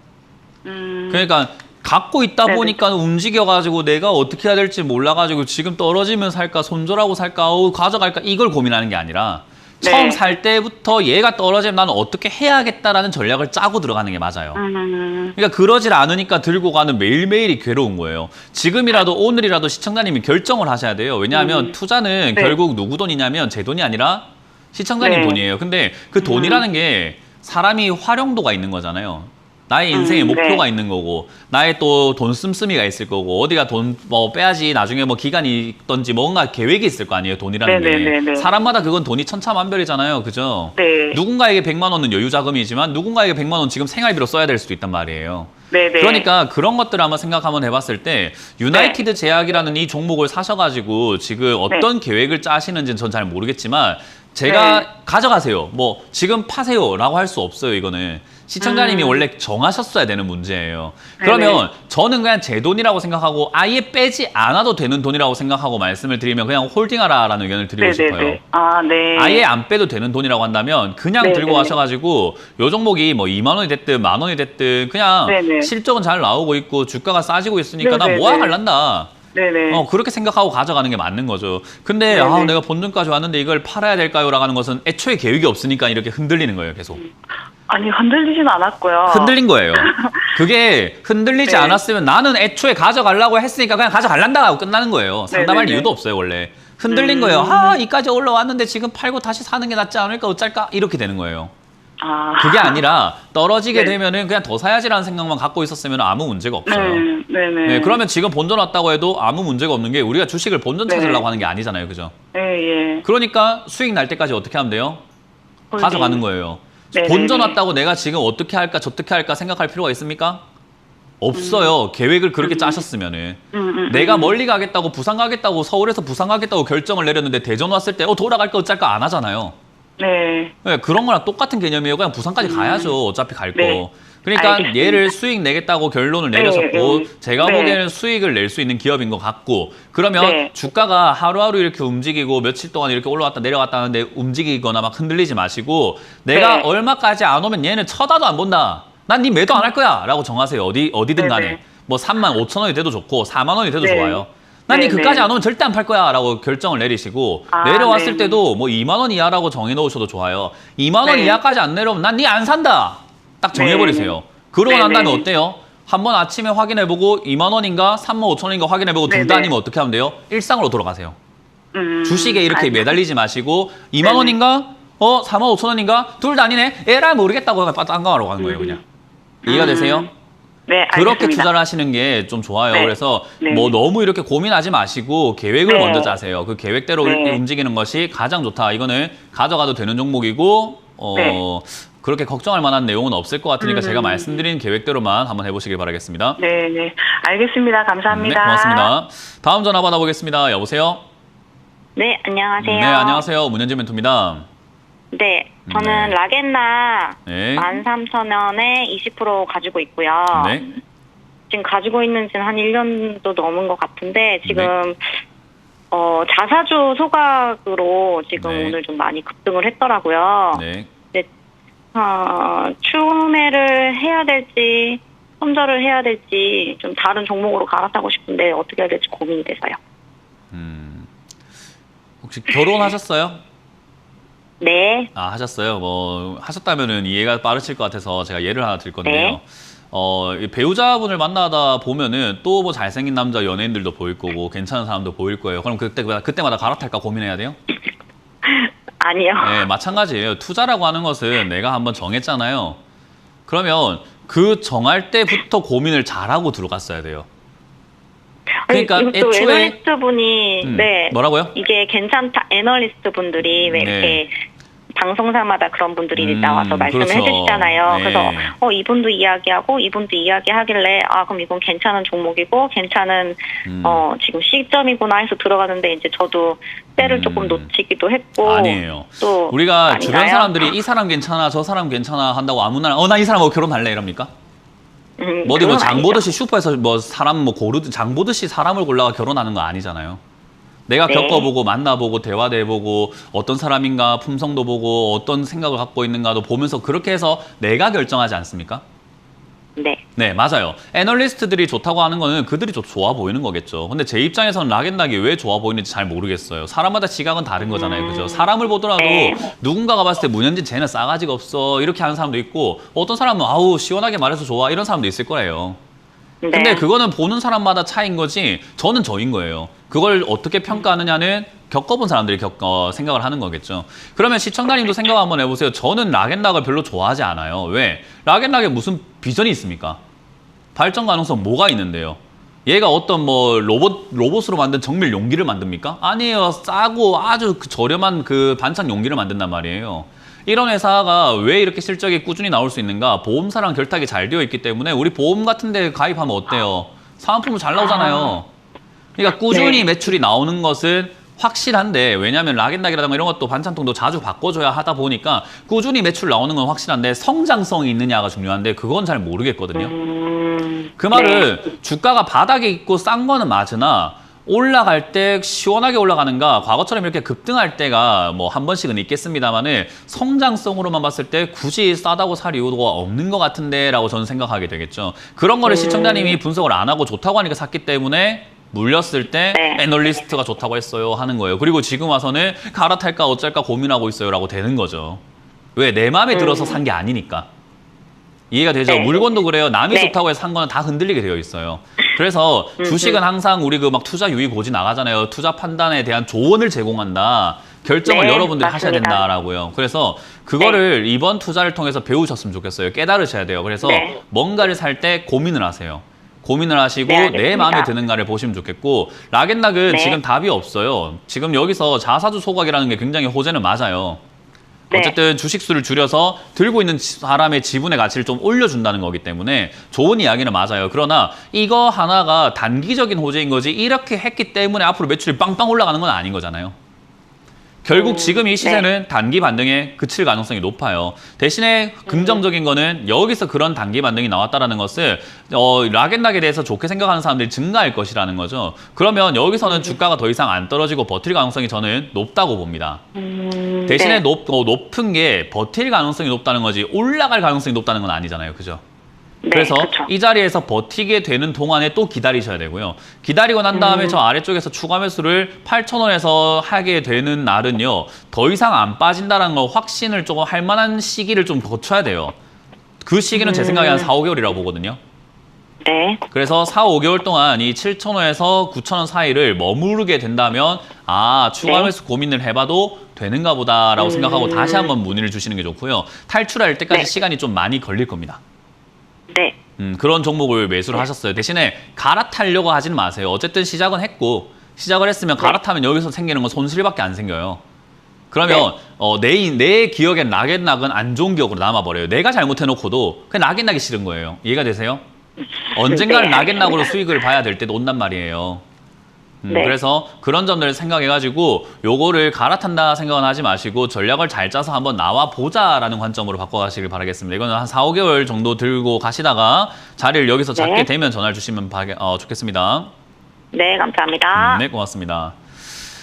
그러니까 갖고 있다 네네. 보니까 움직여가지고 내가 어떻게 해야 될지 몰라가지고 지금 떨어지면 살까 손절하고 살까 가져갈까 이걸 고민하는 게 아니라 네. 처음 살 때부터 얘가 떨어지면 나는 어떻게 해야겠다라는 전략을 짜고 들어가는 게 맞아요. 그러니까 그러질 않으니까 들고 가는 매일매일이 괴로운 거예요. 지금이라도 오늘이라도 시청자님이 결정을 하셔야 돼요. 왜냐하면 투자는 네. 결국 누구 돈이냐면 제 돈이 아니라 시청자님 네. 돈이에요. 근데 그 돈이라는 게 사람이 활용도가 있는 거잖아요. 나의 인생의 목표가 네. 있는 거고 나의 또 돈 씀씀이가 있을 거고 어디가 돈 뭐 빼야지 나중에 뭐 기간이 있던지 뭔가 계획이 있을 거 아니에요. 돈이라는 네네네네. 게 사람마다 그건 돈이 천차만별이잖아요. 그죠? 네. 누군가에게 100만 원은 여유 자금이지만 누군가에게 100만 원 지금 생활비로 써야 될 수도 있단 말이에요. 네네. 그러니까 그런 것들을 한번 생각 한번 해봤을 때 유나이티드 제약이라는 이 종목을 사셔가지고 지금 어떤 계획을 짜시는지는 전 잘 모르겠지만 제가 네. 가져가세요. 뭐 지금 파세요라고 할 수 없어요. 이거는 시청자님이 원래 정하셨어야 되는 문제예요. 그러면 네네. 저는 그냥 제 돈이라고 생각하고 아예 빼지 않아도 되는 돈이라고 생각하고 말씀을 드리면 그냥 홀딩하라라는 의견을 드리고 싶어요. 네네네. 아, 네. 아예 안 빼도 되는 돈이라고 한다면 그냥 네네. 들고 가셔가지고 요 종목이 뭐 2만 원이 됐든 만 원이 됐든 그냥 네네. 실적은 잘 나오고 있고 주가가 싸지고 있으니까 나 네네네. 뭐야 갈란다. 네네. 그렇게 생각하고 가져가는 게 맞는 거죠. 근데 네네. 아, 내가 본전까지 왔는데 이걸 팔아야 될까요? 라는 것은 애초에 계획이 없으니까 이렇게 흔들리는 거예요, 계속. 아니, 흔들리진 않았고요. 흔들린 거예요. 그게 흔들리지 네. 않았으면 나는 애초에 가져가려고 했으니까 그냥 가져갈란다 하고 끝나는 거예요. 상담할 네네네. 이유도 없어요, 원래. 흔들린 거예요. 이까지 올라왔는데 지금 팔고 다시 사는 게 낫지 않을까, 어쩔까? 이렇게 되는 거예요. 아. 그게 아니라 떨어지게 네. 되면은 그냥 더 사야지라는 생각만 갖고 있었으면 아무 문제가 없어요. 네네. 네, 그러면 지금 본전 왔다고 해도 아무 문제가 없는 게 우리가 주식을 본전 네. 찾으려고 하는 게 아니잖아요. 그죠? 예, 예. 그러니까 수익 날 때까지 어떻게 하면 돼요? 홀딩. 가져가는 거예요. 네네네. 본전 왔다고 내가 지금 어떻게 할까 저떻게 할까 생각할 필요가 있습니까? 없어요. 계획을 그렇게 짜셨으면은. 내가 멀리 가겠다고 부산 가겠다고 서울에서 부산 가겠다고 결정을 내렸는데 대전 왔을 때 돌아갈까 어쩔까 안 하잖아요. 네. 네, 그런 거랑 똑같은 개념이에요. 그냥 부산까지 가야죠. 어차피 갈 거. 네. 그러니까 알겠습니다. 얘를 수익 내겠다고 결론을 내려졌고 네. 제가 네. 보기에는 수익을 낼 수 있는 기업인 것 같고 그러면 네. 주가가 하루하루 이렇게 움직이고 며칠 동안 이렇게 올라왔다 내려갔다 하는데 움직이거나 막 흔들리지 마시고 내가 네. 얼마까지 안 오면 얘는 쳐다도 안 본다. 난 네 매도 안 할 거야 라고 정하세요. 어디든 네, 간에. 네. 뭐 3만 5천 원이 돼도 좋고 4만 원이 돼도 네. 좋아요. 난 이 네, 그까지 네. 안 오면 절대 안 팔 거야 라고 결정을 내리시고 아, 내려왔을 네. 때도 뭐 2만 원 이하라고 정해 놓으셔도 좋아요. 2만 원 네. 이하까지 안 내려오면 난 니 안 산다. 딱 정해버리세요. 그러고 난 다음에 어때요? 한번 아침에 확인해보고 2만 원인가 3만 5천 원인가 확인해보고 둘 다 네네. 아니면 어떻게 하면 돼요? 일상으로 돌아가세요. 주식에 이렇게 알겠습니다. 매달리지 마시고 2만 네네. 원인가? 4만 5천 원인가? 둘 다 아니네? 에라 모르겠다고 딴거하러 가는 거예요 그냥. 이해가 되세요? 네, 그렇게 알겠습니다. 투자를 하시는 게 좀 좋아요. 네. 그래서 네. 뭐 너무 이렇게 고민하지 마시고 계획을 네. 먼저 짜세요. 그 계획대로 네. 움직이는 것이 가장 좋다. 이거는 가져가도 되는 종목이고 네. 그렇게 걱정할 만한 내용은 없을 것 같으니까 제가 말씀드린 계획대로만 한번 해보시길 바라겠습니다. 네, 네. 알겠습니다. 감사합니다. 네, 고맙습니다. 다음 전화 받아보겠습니다. 여보세요? 네, 안녕하세요. 네, 안녕하세요. 문현진 멘토입니다. 네, 저는 네. 라겐나 네. 13,000원에 20% 가지고 있고요. 네. 지금 가지고 있는 지는 한 1년도 넘은 것 같은데 지금 자사주 소각으로 지금 네. 오늘 좀 많이 급등을 했더라고요. 네. 추매를 해야 될지 손절을 해야 될지 좀 다른 종목으로 갈아타고 싶은데 어떻게 해야 될지 고민이 돼서요. 혹시 결혼하셨어요? 네, 하셨어요. 뭐 하셨다면은 이해가 빠르실 것 같아서 제가 예를 하나 드릴 건데요. 네. 이 배우자분을 만나다 보면은 또 뭐 잘생긴 남자 연예인들도 보일 거고 괜찮은 사람도 보일 거예요. 그럼 그때마다 갈아탈까 고민해야 돼요? 아니요. 네, 마찬가지예요. 투자라고 하는 것은 내가 한번 정했잖아요. 그러면 그 정할 때부터 고민을 잘하고 들어갔어야 돼요. 그러니까 아니, 이것도 애초에- 애널리스트 분이 네 뭐라고요? 이게 괜찮다 애널리스트 분들이 왜 네. 이렇게 방송사마다 그런 분들이 나와서 말씀을 그렇죠. 해주시잖아요. 네. 그래서 이분도 이야기하고 이분도 이야기하길래 그럼 이건 괜찮은 종목이고 괜찮은 지금 시점이구나 해서 들어가는데 이제 저도 때를 조금 놓치기도 했고 아니에요. 또 우리가 아닌가요? 주변 사람들이 이 사람 괜찮아 저 사람 괜찮아 한다고 아무나 나 이 사람하고 결혼할래 이럽니까? 어디 뭐 그건 장 아니죠. 보듯이 슈퍼에서 뭐 사람 뭐 장 보듯이 사람을 골라가 결혼하는 거 아니잖아요. 내가 네. 겪어보고 만나보고 대화도 해보고 어떤 사람인가 품성도 보고 어떤 생각을 갖고 있는가도 보면서 그렇게 해서 내가 결정하지 않습니까? 네. 네, 맞아요. 애널리스트들이 좋다고 하는 거는 그들이 좀 좋아 보이는 거겠죠. 근데 제 입장에서는 락앤락이 왜 좋아 보이는지 잘 모르겠어요. 사람마다 시각은 다른 거잖아요. 그죠? 사람을 보더라도 네. 누군가가 봤을 때 문현진 쟤는 싸가지가 없어. 이렇게 하는 사람도 있고 어떤 사람은 아우 시원하게 말해서 좋아. 이런 사람도 있을 거예요. 네. 근데 그거는 보는 사람마다 차이인 거지 저는 저인 거예요. 그걸 어떻게 평가하느냐는 겪어본 사람들이 생각을 하는 거겠죠. 그러면 시청자님도 생각 한번 해보세요. 저는 락앤락을 별로 좋아하지 않아요. 왜? 락앤락에 무슨 비전이 있습니까? 발전 가능성 뭐가 있는데요? 얘가 어떤 뭐 로봇으로 만든 정밀 용기를 만듭니까? 아니에요. 싸고 아주 저렴한 그 반찬 용기를 만든단 말이에요. 이런 회사가 왜 이렇게 실적이 꾸준히 나올 수 있는가? 보험사랑 결탁이 잘 되어 있기 때문에 우리 보험 같은 데 가입하면 어때요? 사은품은 잘 나오잖아요. 그러니까 꾸준히 매출이 나오는 것은 확실한데, 왜냐하면 락앤락이라든가 이런 것도 반찬통도 자주 바꿔줘야 하다 보니까 꾸준히 매출 나오는 건 확실한데 성장성이 있느냐가 중요한데 그건 잘 모르겠거든요. 그 말은 주가가 바닥에 있고 싼 거는 맞으나 올라갈 때 시원하게 올라가는가, 과거처럼 이렇게 급등할 때가 뭐 한 번씩은 있겠습니다만은 성장성으로만 봤을 때 굳이 싸다고 살 이유가 없는 것 같은데 라고 저는 생각하게 되겠죠. 그런 거를 시청자님이 분석을 안 하고 좋다고 하니까 샀기 때문에 물렸을 때 애널리스트가 좋다고 했어요 하는 거예요. 그리고 지금 와서는 갈아탈까 어쩔까 고민하고 있어요 라고 되는 거죠. 왜? 내 마음에 들어서 산 게 아니니까. 이해가 되죠? 물건도 그래요. 남이 좋다고 해서 산 거는 다 흔들리게 되어 있어요. 그래서 주식은 항상 우리 그 막 투자 유의 고지 나가잖아요. 투자 판단에 대한 조언을 제공한다. 결정을 여러분들이 하셔야 된다라고요. 그래서 그거를 이번 투자를 통해서 배우셨으면 좋겠어요. 깨달으셔야 돼요. 그래서 뭔가를 살 때 고민을 하세요. 고민을 하시고 내 마음에 드는가를 보시면 좋겠고, 락앤락은 지금 답이 없어요. 지금 여기서 자사주 소각이라는 게 굉장히 호재는 맞아요. 어쨌든 주식수를 줄여서 들고 있는 사람의 지분의 가치를 좀 올려준다는 거기 때문에 좋은 이야기는 맞아요. 그러나 이거 하나가 단기적인 호재인 거지 이렇게 했기 때문에 앞으로 매출이 빵빵 올라가는 건 아닌 거잖아요. 결국 지금 이 시세는 단기 반등에 그칠 가능성이 높아요. 대신에 긍정적인 거는 여기서 그런 단기 반등이 나왔다는 것을 락앤락에 대해서 좋게 생각하는 사람들이 증가할 것이라는 거죠. 그러면 여기서는 주가가 더 이상 안 떨어지고 버틸 가능성이 저는 높다고 봅니다. 대신에 높은 게 버틸 가능성이 높다는 거지 올라갈 가능성이 높다는 건 아니잖아요. 그죠? 그래서 이 자리에서 버티게 되는 동안에 또 기다리셔야 되고요. 기다리고 난 다음에 저 아래쪽에서 추가 매수를 8,000원에서 하게 되는 날은요. 더 이상 안 빠진다는 거 확신을 조금 할 만한 시기를 좀 거쳐야 돼요. 그 시기는 제 생각에 한 4, 5개월이라고 보거든요. 네. 그래서 4, 5개월 동안 이 7,000원에서 9,000원 사이를 머무르게 된다면 추가 매수 고민을 해봐도 되는가 보다라고 생각하고 다시 한번 문의를 주시는 게 좋고요. 탈출할 때까지 시간이 좀 많이 걸릴 겁니다. 네. 그런 종목을 매수를 하셨어요. 대신에 갈아타려고 하지는 마세요. 어쨌든 시작은 했고, 시작을 했으면 갈아타면 여기서 생기는 건 손실밖에 안 생겨요. 그러면 내 기억엔 락앤락은 안 좋은 기억으로 남아버려요. 내가 잘못해놓고도 그냥 락앤락이 싫은 거예요. 이해가 되세요? 언젠가는 락앤락으로 수익을 봐야 될 때도 온단 말이에요. 그래서 그런 점들을 생각해가지고 요거를 갈아탄다 생각은 하지 마시고 전략을 잘 짜서 한번 나와보자라는 관점으로 바꿔가시길 바라겠습니다. 이거는 한 4, 5개월 정도 들고 가시다가 자리를 여기서 잡게 되면 전화를 주시면 좋겠습니다. 네, 감사합니다. 네, 고맙습니다.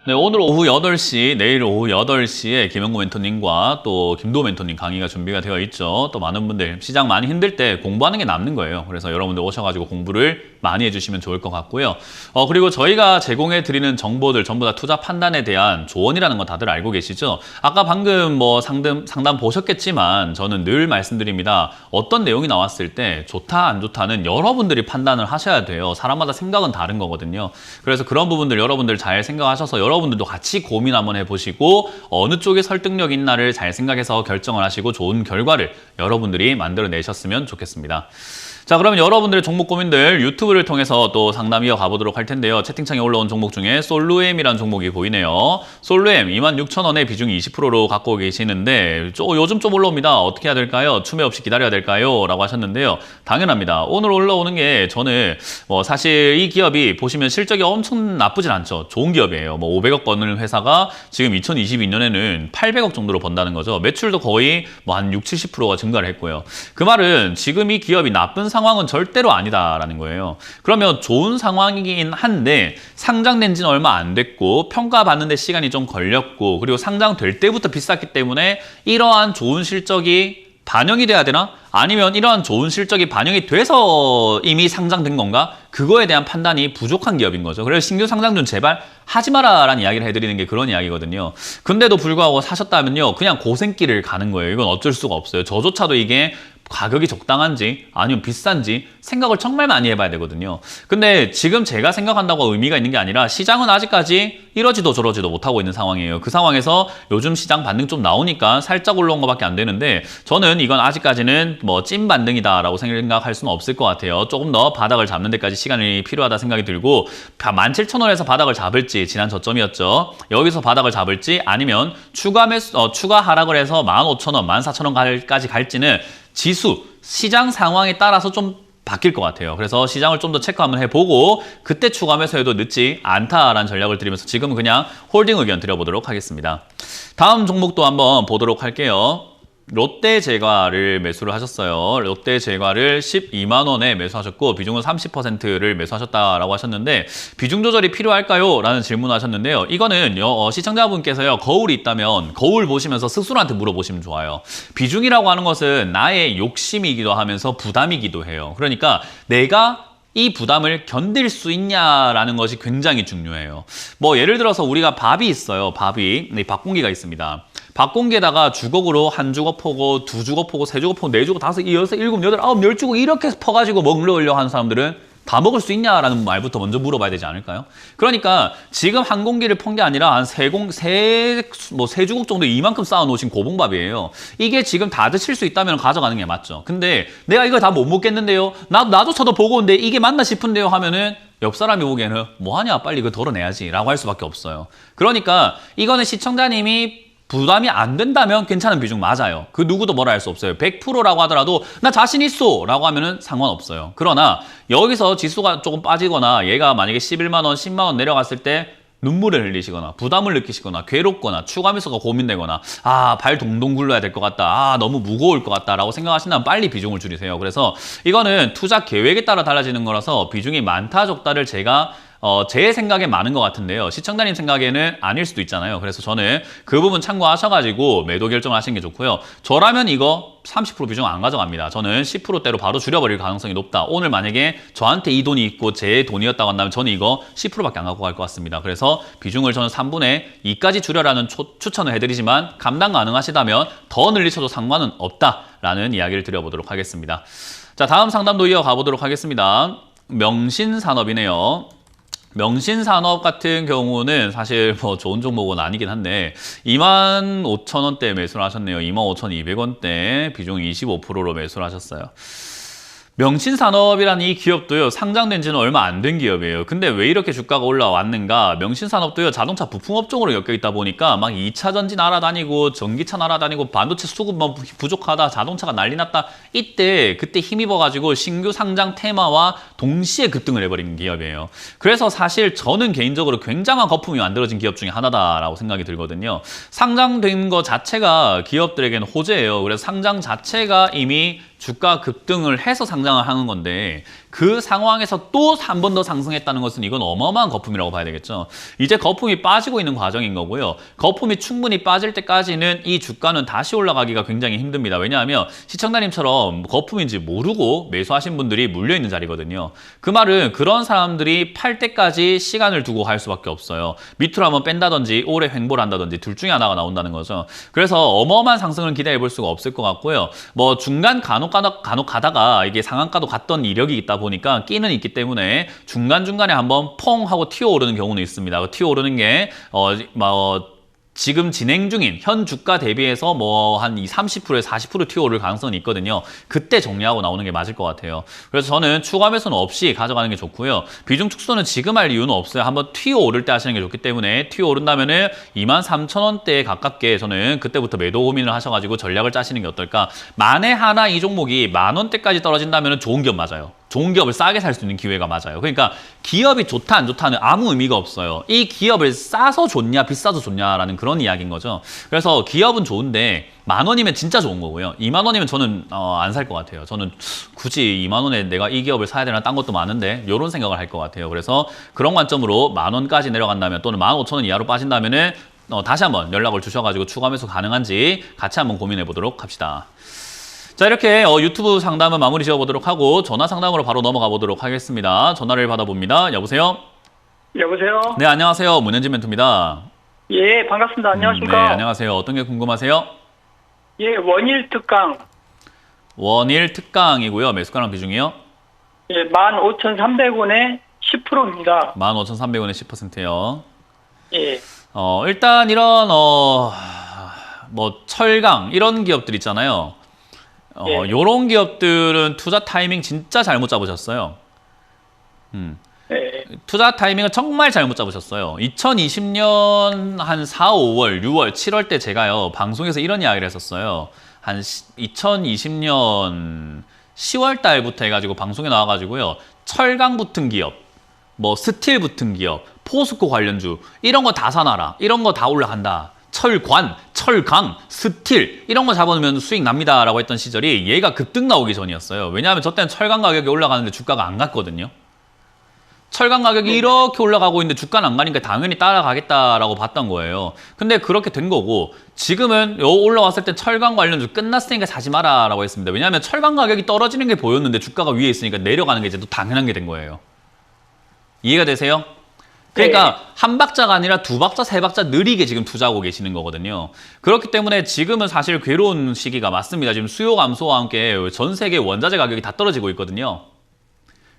네, 오늘 오후 8시, 내일 오후 8시에 김영구 멘토님과 또 김도 멘토님 강의가 준비가 되어 있죠. 또 많은 분들 시장 많이 힘들 때 공부하는 게 남는 거예요. 그래서 여러분들 오셔가지고 공부를 많이 해주시면 좋을 것 같고요. 그리고 저희가 제공해드리는 정보들 전부 다 투자 판단에 대한 조언이라는 거 다들 알고 계시죠? 아까 방금 뭐 상담 보셨겠지만 저는 늘 말씀드립니다. 어떤 내용이 나왔을 때 좋다 안 좋다는 여러분들이 판단을 하셔야 돼요. 사람마다 생각은 다른 거거든요. 그래서 그런 부분들 여러분들 잘 생각하셔서 여러분들도 같이 고민 한번 해보시고 어느 쪽에 설득력 있나를 잘 생각해서 결정을 하시고 좋은 결과를 여러분들이 만들어내셨으면 좋겠습니다. 자, 그러면 여러분들의 종목 고민들 유튜브를 통해서 또 상담 이어가 보도록 할 텐데요. 채팅창에 올라온 종목 중에 솔루엠이라는 종목이 보이네요. 솔루엠 26,000원에 비중이 20%로 갖고 계시는데 요즘 좀 올라옵니다. 어떻게 해야 될까요? 추매 없이 기다려야 될까요? 라고 하셨는데요. 당연합니다. 오늘 올라오는 게 저는 사실 이 기업이 보시면 실적이 엄청 나쁘진 않죠. 좋은 기업이에요. 500억 버는 회사가 지금 2022년에는 800억 정도로 번다는 거죠. 매출도 거의 한 60, 70%가 증가를 했고요. 그 말은 지금 이 기업이 나쁜 상황은 절대로 아니다라는 거예요. 그러면 좋은 상황이긴 한데 상장된 지는 얼마 안 됐고 평가받는 데 시간이 좀 걸렸고 그리고 상장될 때부터 비쌌기 때문에 이러한 좋은 실적이 반영이 돼야 되나? 아니면 이러한 좋은 실적이 반영이 돼서 이미 상장된 건가? 그거에 대한 판단이 부족한 기업인 거죠. 그래서 신규 상장준 제발 하지 마라라는 이야기를 해드리는 게 그런 이야기거든요. 근데도 불구하고 사셨다면요. 그냥 고생길을 가는 거예요. 이건 어쩔 수가 없어요. 저조차도 이게 가격이 적당한지 아니면 비싼지 생각을 정말 많이 해봐야 되거든요. 근데 지금 제가 생각한다고 의미가 있는 게 아니라 시장은 아직까지 이러지도 저러지도 못하고 있는 상황이에요. 그 상황에서 요즘 시장 반등 좀 나오니까 살짝 올라온 것밖에 안 되는데 저는 이건 아직까지는 뭐 찐 반등이다라고 생각할 수는 없을 것 같아요. 조금 더 바닥을 잡는 데까지 시간이 필요하다 생각이 들고 17,000원에서 바닥을 잡을지 지난 저점이었죠. 여기서 바닥을 잡을지 아니면 추가 하락을 해서 15,000원, 14,000원까지 갈지는 지수, 시장 상황에 따라서 좀 바뀔 것 같아요. 그래서 시장을 좀 더 체크 한번 해보고 그때 추가 매수해도 늦지 않다라는 전략을 드리면서 지금은 그냥 홀딩 의견 드려보도록 하겠습니다. 다음 종목도 한번 보도록 할게요. 롯데제과를 매수를 하셨어요. 롯데제과를 12만 원에 매수하셨고 비중은 30%를 매수하셨다라고 하셨는데 비중 조절이 필요할까요? 라는 질문을 하셨는데요. 이거는 시청자분께서요. 거울이 있다면 거울 보시면서 스스로한테 물어보시면 좋아요. 비중이라고 하는 것은 나의 욕심이기도 하면서 부담이기도 해요. 그러니까 내가 이 부담을 견딜 수 있냐라는 것이 굉장히 중요해요. 뭐 예를 들어서 우리가 밥이 있어요. 밥이 밥공기가 있습니다. 밥공기에다가 주걱으로 한 주걱 포고, 두 주걱 포고, 세 주걱 포고, 네 주걱, 다섯, 여섯, 일곱, 여덟, 아홉, 열 주걱 이렇게 퍼가지고 먹으려고 하는 사람들은 다 먹을 수 있냐라는 말부터 먼저 물어봐야 되지 않을까요? 그러니까 지금 한 공기를 펀 게 아니라 한 세 주걱 정도 이만큼 쌓아놓으신 고봉밥이에요. 이게 지금 다 드실 수 있다면 가져가는 게 맞죠. 근데 내가 이걸 다 못 먹겠는데요? 나조차도 보고인데 이게 맞나 싶은데요? 하면은 옆 사람이 보기에는 뭐하냐 빨리 이거 덜어내야지 라고 할 수밖에 없어요. 그러니까 이거는 시청자님이 부담이 안 된다면 괜찮은 비중 맞아요. 그 누구도 뭐라 할 수 없어요. 100%라고 하더라도 나 자신 있어 라고 하면은 상관없어요. 그러나 여기서 지수가 조금 빠지거나 얘가 만약에 11만 원, 10만 원 내려갔을 때 눈물을 흘리시거나 부담을 느끼시거나 괴롭거나 추가 매수가 고민되거나 발 동동 굴러야 될 것 같다. 너무 무거울 것 같다 라고 생각하신다면 빨리 비중을 줄이세요. 그래서 이거는 투자 계획에 따라 달라지는 거라서 비중이 많다 적다를 제가 제 생각에 많은 것 같은데요. 시청자님 생각에는 아닐 수도 있잖아요. 그래서 저는 그 부분 참고하셔가지고 매도 결정을 하시는 게 좋고요. 저라면 이거 30% 비중 안 가져갑니다. 저는 10%대로 바로 줄여버릴 가능성이 높다. 오늘 만약에 저한테 이 돈이 있고 제 돈이었다고 한다면 저는 이거 10%밖에 안 갖고 갈 것 같습니다. 그래서 비중을 저는 3분의 2까지 줄여라는 추천을 해드리지만 감당 가능하시다면 더 늘리셔도 상관은 없다라는 이야기를 드려보도록 하겠습니다. 자, 다음 상담도 이어가 보도록 하겠습니다. 명신산업이네요. 명신산업 같은 경우는 사실 뭐 좋은 종목은 아니긴 한데 25,000원대 매수를 하셨네요. 25,200원대 비중 25%로 매수를 하셨어요. 명신산업이라는 이 기업도요, 상장된 지는 얼마 안 된 기업이에요. 근데 왜 이렇게 주가가 올라왔는가? 명신산업도요, 자동차 부품업종으로 엮여 있다 보니까 막 2차 전지 날아다니고 전기차 날아다니고 반도체 수급 뭐 부족하다, 자동차가 난리 났다. 그때 힘입어가지고 신규 상장 테마와 동시에 급등을 해버린 기업이에요. 그래서 사실 저는 개인적으로 굉장한 거품이 만들어진 기업 중에 하나다라고 생각이 들거든요. 상장된 거 자체가 기업들에게는 호재예요. 그래서 상장 자체가 이미 주가 급등을 해서 상장을 하는 건데 그 상황에서 또 한 번 더 상승했다는 것은 이건 어마어마한 거품이라고 봐야 되겠죠. 이제 거품이 빠지고 있는 과정인 거고요. 거품이 충분히 빠질 때까지는 이 주가는 다시 올라가기가 굉장히 힘듭니다. 왜냐하면 시청자님처럼 거품인지 모르고 매수하신 분들이 물려있는 자리거든요. 그 말은 그런 사람들이 팔 때까지 시간을 두고 할 수밖에 없어요. 밑으로 한번 뺀다든지 오래 횡보를 한다든지 둘 중에 하나가 나온다는 거죠. 그래서 어마어마한 상승을 기대해 볼 수가 없을 것 같고요. 뭐 중간 간혹 가다가 이게 상한가도 갔던 이력이 있다 보니까 끼는 있기 때문에 중간중간에 한번 퐁 하고 튀어오르는 경우는 있습니다. 튀어오르는 게 지금 진행 중인 현 주가 대비해서 뭐 한 30%에서 40% 튀어오를 가능성이 있거든요. 그때 정리하고 나오는 게 맞을 것 같아요. 그래서 저는 추가 매수는 없이 가져가는 게 좋고요. 비중 축소는 지금 할 이유는 없어요. 한번 튀어오를 때 하시는 게 좋기 때문에 튀어오른다면은 23,000원대에 가깝게 저는 그때부터 매도 고민을 하셔가지고 전략을 짜시는 게 어떨까. 만에 하나 이 종목이 10,000원대까지 떨어진다면 좋은 기업 맞아요. 좋은 기업을 싸게 살 수 있는 기회가 맞아요. 그러니까 기업이 좋다 안 좋다는 아무 의미가 없어요. 이 기업을 싸서 좋냐 비싸서 좋냐라는 그런 이야기인 거죠. 그래서 기업은 좋은데 10,000원이면 진짜 좋은 거고요. 20,000원이면 저는 안 살 것 같아요. 저는 굳이 20,000원에 내가 이 기업을 사야 되나 딴 것도 많은데 이런 생각을 할 것 같아요. 그래서 그런 관점으로 10,000원까지 내려간다면 또는 15,000원 이하로 빠진다면은 다시 한번 연락을 주셔가지고 추가 매수 가능한지 같이 한번 고민해 보도록 합시다. 자, 이렇게 유튜브 상담은 마무리 지어보도록 하고 전화 상담으로 바로 넘어가 보도록 하겠습니다. 전화를 받아봅니다. 여보세요? 여보세요? 네, 안녕하세요. 문현진 멘토입니다. 예, 반갑습니다. 안녕하십니까? 네, 안녕하세요. 어떤 게 궁금하세요? 예, 원일 특강. 원일 특강이고요. 매수가랑 비중이요? 예, 15,300원에 10%입니다. 15,300원에 10%요. 예, 일단 이런 뭐 철강 이런 기업들 있잖아요. 예. 요런 기업들은 투자 타이밍 진짜 잘못 잡으셨어요. 예, 투자 타이밍을 정말 잘못 잡으셨어요. 2020년 한 4, 5월, 6월, 7월 때 제가요 방송에서 이런 이야기를 했었어요. 한 2020년 10월 달부터 해가지고 방송에 나와가지고요. 철강 붙은 기업, 뭐 스틸 붙은 기업, 포스코 관련주 이런 거 다 사놔라. 이런 거 다 올라간다. 철관, 철강, 스틸 이런 거 잡아놓으면 수익 납니다라고 했던 시절이 얘가 급등 나오기 전이었어요. 왜냐하면 저 때는 철강 가격이 올라가는데 주가가 안 갔거든요. 철강 가격이 이렇게 올라가고 있는데 주가는 안 가니까 당연히 따라가겠다라고 봤던 거예요. 근데 그렇게 된 거고 지금은 올라왔을 때 철강 관련주 끝났으니까 사지 마라라고 했습니다. 왜냐하면 철강 가격이 떨어지는 게 보였는데 주가가 위에 있으니까 내려가는 게 이제 또 당연한 게 된 거예요. 이해가 되세요? 그러니까 한 박자가 아니라 두 박자, 세 박자 느리게 지금 투자하고 계시는 거거든요. 그렇기 때문에 지금은 사실 괴로운 시기가 맞습니다. 지금 수요 감소와 함께 전 세계 원자재 가격이 다 떨어지고 있거든요.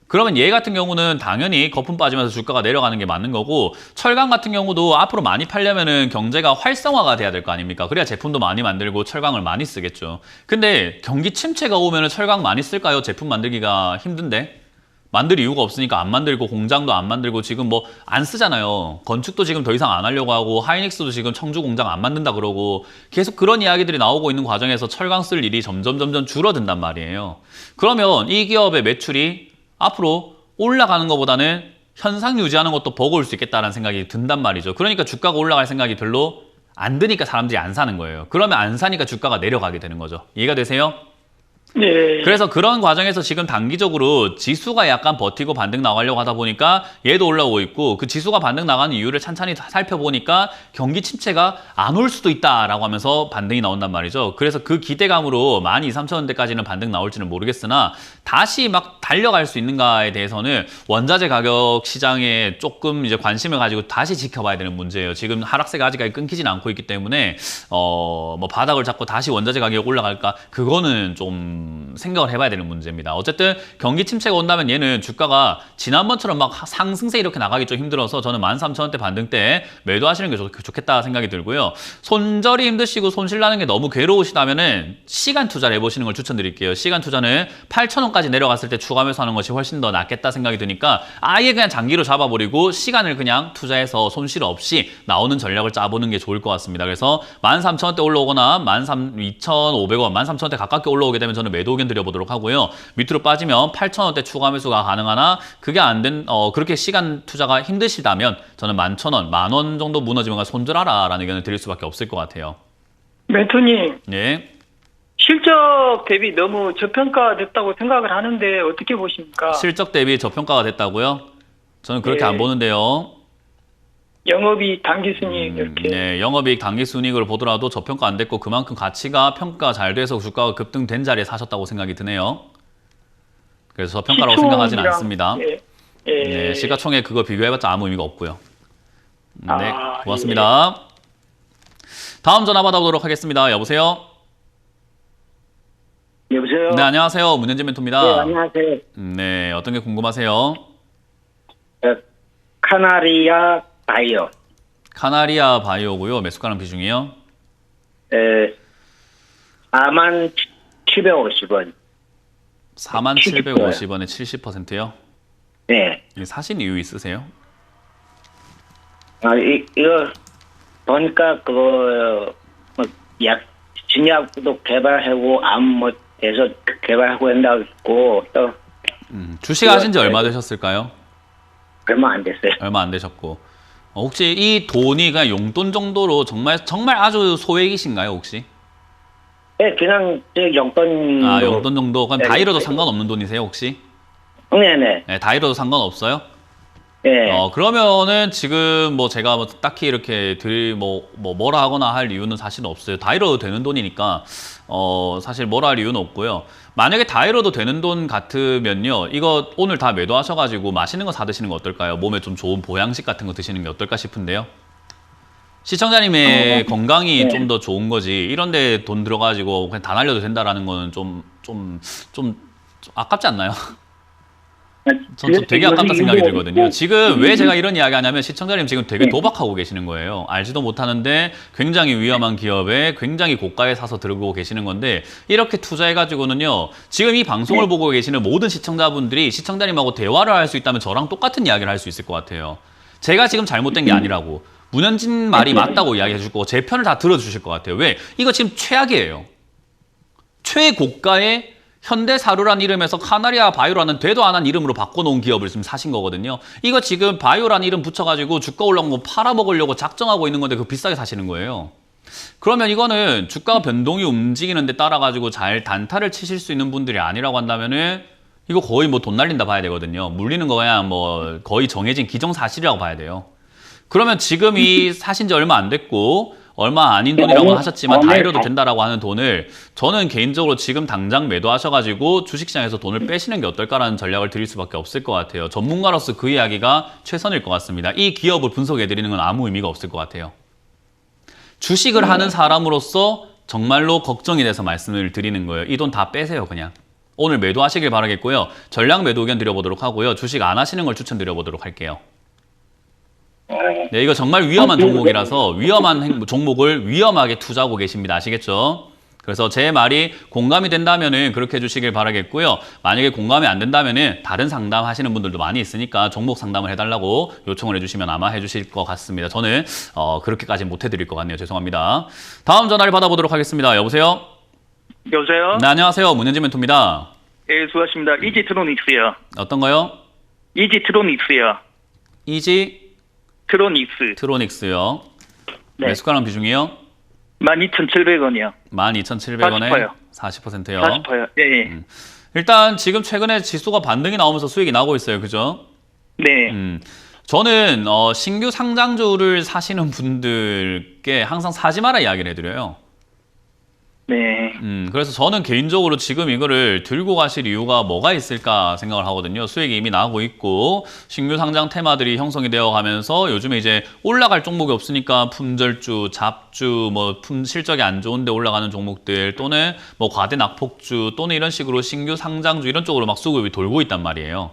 그러면 얘 같은 경우는 당연히 거품 빠지면서 주가가 내려가는 게 맞는 거고 철강 같은 경우도 앞으로 많이 팔려면은 경제가 활성화가 돼야 될 거 아닙니까? 그래야 제품도 많이 만들고 철강을 많이 쓰겠죠. 근데 경기 침체가 오면은 철강 많이 쓸까요? 제품 만들기가 힘든데? 만들 이유가 없으니까 안 만들고 공장도 안 만들고 지금 뭐 안 쓰잖아요. 건축도 지금 더 이상 안 하려고 하고 하이닉스도 지금 청주 공장 안 만든다 그러고 계속 그런 이야기들이 나오고 있는 과정에서 철강 쓸 일이 점점 줄어든단 말이에요. 그러면 이 기업의 매출이 앞으로 올라가는 것보다는 현상 유지하는 것도 버거울 수 있겠다라는 생각이 든단 말이죠. 그러니까 주가가 올라갈 생각이 별로 안 드니까 사람들이 안 사는 거예요. 그러면 안 사니까 주가가 내려가게 되는 거죠. 이해가 되세요? 예. 그래서 그런 과정에서 지금 단기적으로 지수가 약간 버티고 반등 나가려고 하다 보니까 얘도 올라오고 있고 그 지수가 반등 나가는 이유를 찬찬히 살펴보니까 경기 침체가 안 올 수도 있다라고 하면서 반등이 나온단 말이죠. 그래서 그 기대감으로 12,3천원대까지는 반등 나올지는 모르겠으나 다시 막 달려갈 수 있는가에 대해서는 원자재 가격 시장에 조금 이제 관심을 가지고 다시 지켜봐야 되는 문제예요. 지금 하락세가 아직까지 끊기지는 않고 있기 때문에 뭐 바닥을 잡고 다시 원자재 가격이 올라갈까 그거는 좀 생각을 해봐야 되는 문제입니다. 어쨌든 경기 침체가 온다면 얘는 주가가 지난번처럼 막 상승세 이렇게 나가기 좀 힘들어서 저는 13,000원대 반등 때 매도하시는 게 좋겠다 생각이 들고요. 손절이 힘드시고 손실나는 게 너무 괴로우시다면은 시간 투자를 해보시는 걸 추천드릴게요. 시간 투자는 8,000원까지 내려갔을 때 추가 매수하는 것이 훨씬 더 낫겠다 생각이 드니까 아예 그냥 장기로 잡아버리고 시간을 그냥 투자해서 손실 없이 나오는 전략을 짜보는 게 좋을 것 같습니다. 그래서 13,000원대 올라오거나 12,500원, 13,000원대 가깝게 올라오게 되면 저는 매도 의견 드려보도록 하고요. 밑으로 빠지면 8,000원대 추가 매수가 가능하나 그게 안 된 그렇게 시간 투자가 힘드시다면 저는 11,000원, 10,000원 정도 무너지면 손절하라라는 의견을 드릴 수밖에 없을 것 같아요. 멘토님, 네. 실적 대비 너무 저평가됐다고 생각을 하는데 어떻게 보십니까? 실적 대비 저평가가 됐다고요? 저는 그렇게 네. 안 보는데요. 영업이익, 당기순이익 이렇게. 네, 영업이익 당기순이익을 보더라도 저평가 안 됐고 그만큼 가치가 평가 잘 돼서 주가가 급등된 자리에 사셨다고 생각이 드네요. 그래서 저평가라고 생각하진 시총이랑, 않습니다. 예. 예. 네, 시가총액 그거 비교해봤자 아무 의미가 없고요. 네, 아, 고맙습니다. 다음 전화 받아보도록 하겠습니다. 여보세요? 여보세요? 네, 안녕하세요. 문현진 멘토입니다. 네, 안녕하세요. 네, 어떤 게 궁금하세요? 카나리아 바이오. 카나리아 바이오고요. 매수가랑 비중이요? 47,550원. 47,550원에 70%요? 네. 사신 이유 있으세요? 이거 보니까 진약도 개발하고 암에서 개발하고 한다고 했고 또 주식 하신 지 얼마 되셨을까요? 얼마 안 됐어요. 얼마 안 되셨고. 혹시 이 돈이 그냥 용돈 정도로 정말 아주 소액이신가요, 혹시? 네, 그냥 용돈. 용돈 정도? 그럼 네, 다 잃어도 네. 상관없는 돈이세요, 혹시? 네네. 네, 다 잃어도 상관없어요? 네. 그러면은 지금 뭐 제가 뭐 딱히 이렇게 뭐라 하거나 할 이유는 사실 없어요. 다 잃어도 되는 돈이니까, 사실 뭐라 할 이유는 없고요. 만약에 다 잃어도 되는 돈 같으면요. 이거 오늘 다 매도하셔가지고 맛있는 거 사 드시는 거 어떨까요? 몸에 좀 좋은 보양식 같은 거 드시는 게 어떨까 싶은데요. 시청자님의 건강이 네. 좀 더 좋은 거지. 이런데 돈 들어가지고 그냥 다 날려도 된다라는 거는 좀 아깝지 않나요? 전 되게 아깝다 생각이 들거든요. 지금 왜 제가 이런 이야기 하냐면 시청자님 지금 되게 도박하고 계시는 거예요. 알지도 못하는데 굉장히 위험한 기업에 굉장히 고가에 사서 들고 계시는 건데 이렇게 투자해가지고는요. 지금 이 방송을 보고 계시는 모든 시청자분들이 시청자님하고 대화를 할 수 있다면 저랑 똑같은 이야기를 할 수 있을 것 같아요. 제가 지금 잘못된 게 아니라고. 문현진 말이 맞다고 이야기해 줄 거고 제 편을 다 들어주실 것 같아요. 왜? 이거 지금 최악이에요. 최고가의 현대사료란 이름에서 카나리아 바이오라는 되도 안 한 이름으로 바꿔놓은 기업을 지금 사신 거거든요. 이거 지금 바이오라는 이름 붙여가지고 주가 올라온 거 팔아먹으려고 작정하고 있는 건데 그거 비싸게 사시는 거예요. 그러면 이거는 주가 변동이 움직이는 데 따라가지고 잘 단타를 치실 수 있는 분들이 아니라고 한다면은 이거 거의 뭐 돈 날린다 봐야 되거든요. 물리는 거 그냥 뭐 거의 정해진 기정사실이라고 봐야 돼요. 그러면 지금 이 사신 지 얼마 안 됐고 얼마 아닌 돈이라고 하셨지만 다 잃어도 된다라고 하는 돈을 저는 개인적으로 지금 당장 매도하셔가지고 주식시장에서 돈을 빼시는 게 어떨까라는 전략을 드릴 수밖에 없을 것 같아요. 전문가로서 그 이야기가 최선일 것 같습니다. 이 기업을 분석해드리는 건 아무 의미가 없을 것 같아요. 주식을 하는 사람으로서 정말로 걱정이 돼서 말씀을 드리는 거예요. 이 돈 다 빼세요 그냥. 오늘 매도하시길 바라겠고요. 전략 매도 의견 드려보도록 하고요. 주식 안 하시는 걸 추천드려보도록 할게요. 네, 이거 정말 위험한 종목이라서 위험한 종목을 위험하게 투자하고 계십니다. 아시겠죠? 그래서 제 말이 공감이 된다면은 그렇게 해주시길 바라겠고요. 만약에 공감이 안 된다면은 다른 상담 하시는 분들도 많이 있으니까 종목 상담을 해달라고 요청을 해주시면 아마 해주실 것 같습니다. 저는 그렇게까지 못 해드릴 것 같네요. 죄송합니다. 다음 전화를 받아보도록 하겠습니다. 여보세요? 여보세요? 네, 안녕하세요. 문현진 멘토입니다. 예, 수고하십니다. 이지트로닉스요. 어떤가요? 이지트로닉스요. 트로닉스요. 네. 매수가랑 비중이요? 12,700원이요. 12,700원에 40%요. 40%요. 예, 예. 일단 지금 최근에 지수가 반등이 나오면서 수익이 나오고 있어요. 그죠? 네. 저는 신규 상장주를 사시는 분들께 항상 사지 마라 이야기를 해드려요. 네. 그래서 저는 개인적으로 지금 이거를 들고 가실 이유가 뭐가 있을까 생각을 하거든요. 수익이 이미 나오고 있고 신규 상장 테마들이 형성이 되어 가면서 요즘에 이제 올라갈 종목이 없으니까 품절주, 잡주, 뭐 실적이 안 좋은데 올라가는 종목들 또는 뭐 과대 낙폭주 또는 이런 식으로 신규 상장주 이런 쪽으로 막 수급이 돌고 있단 말이에요.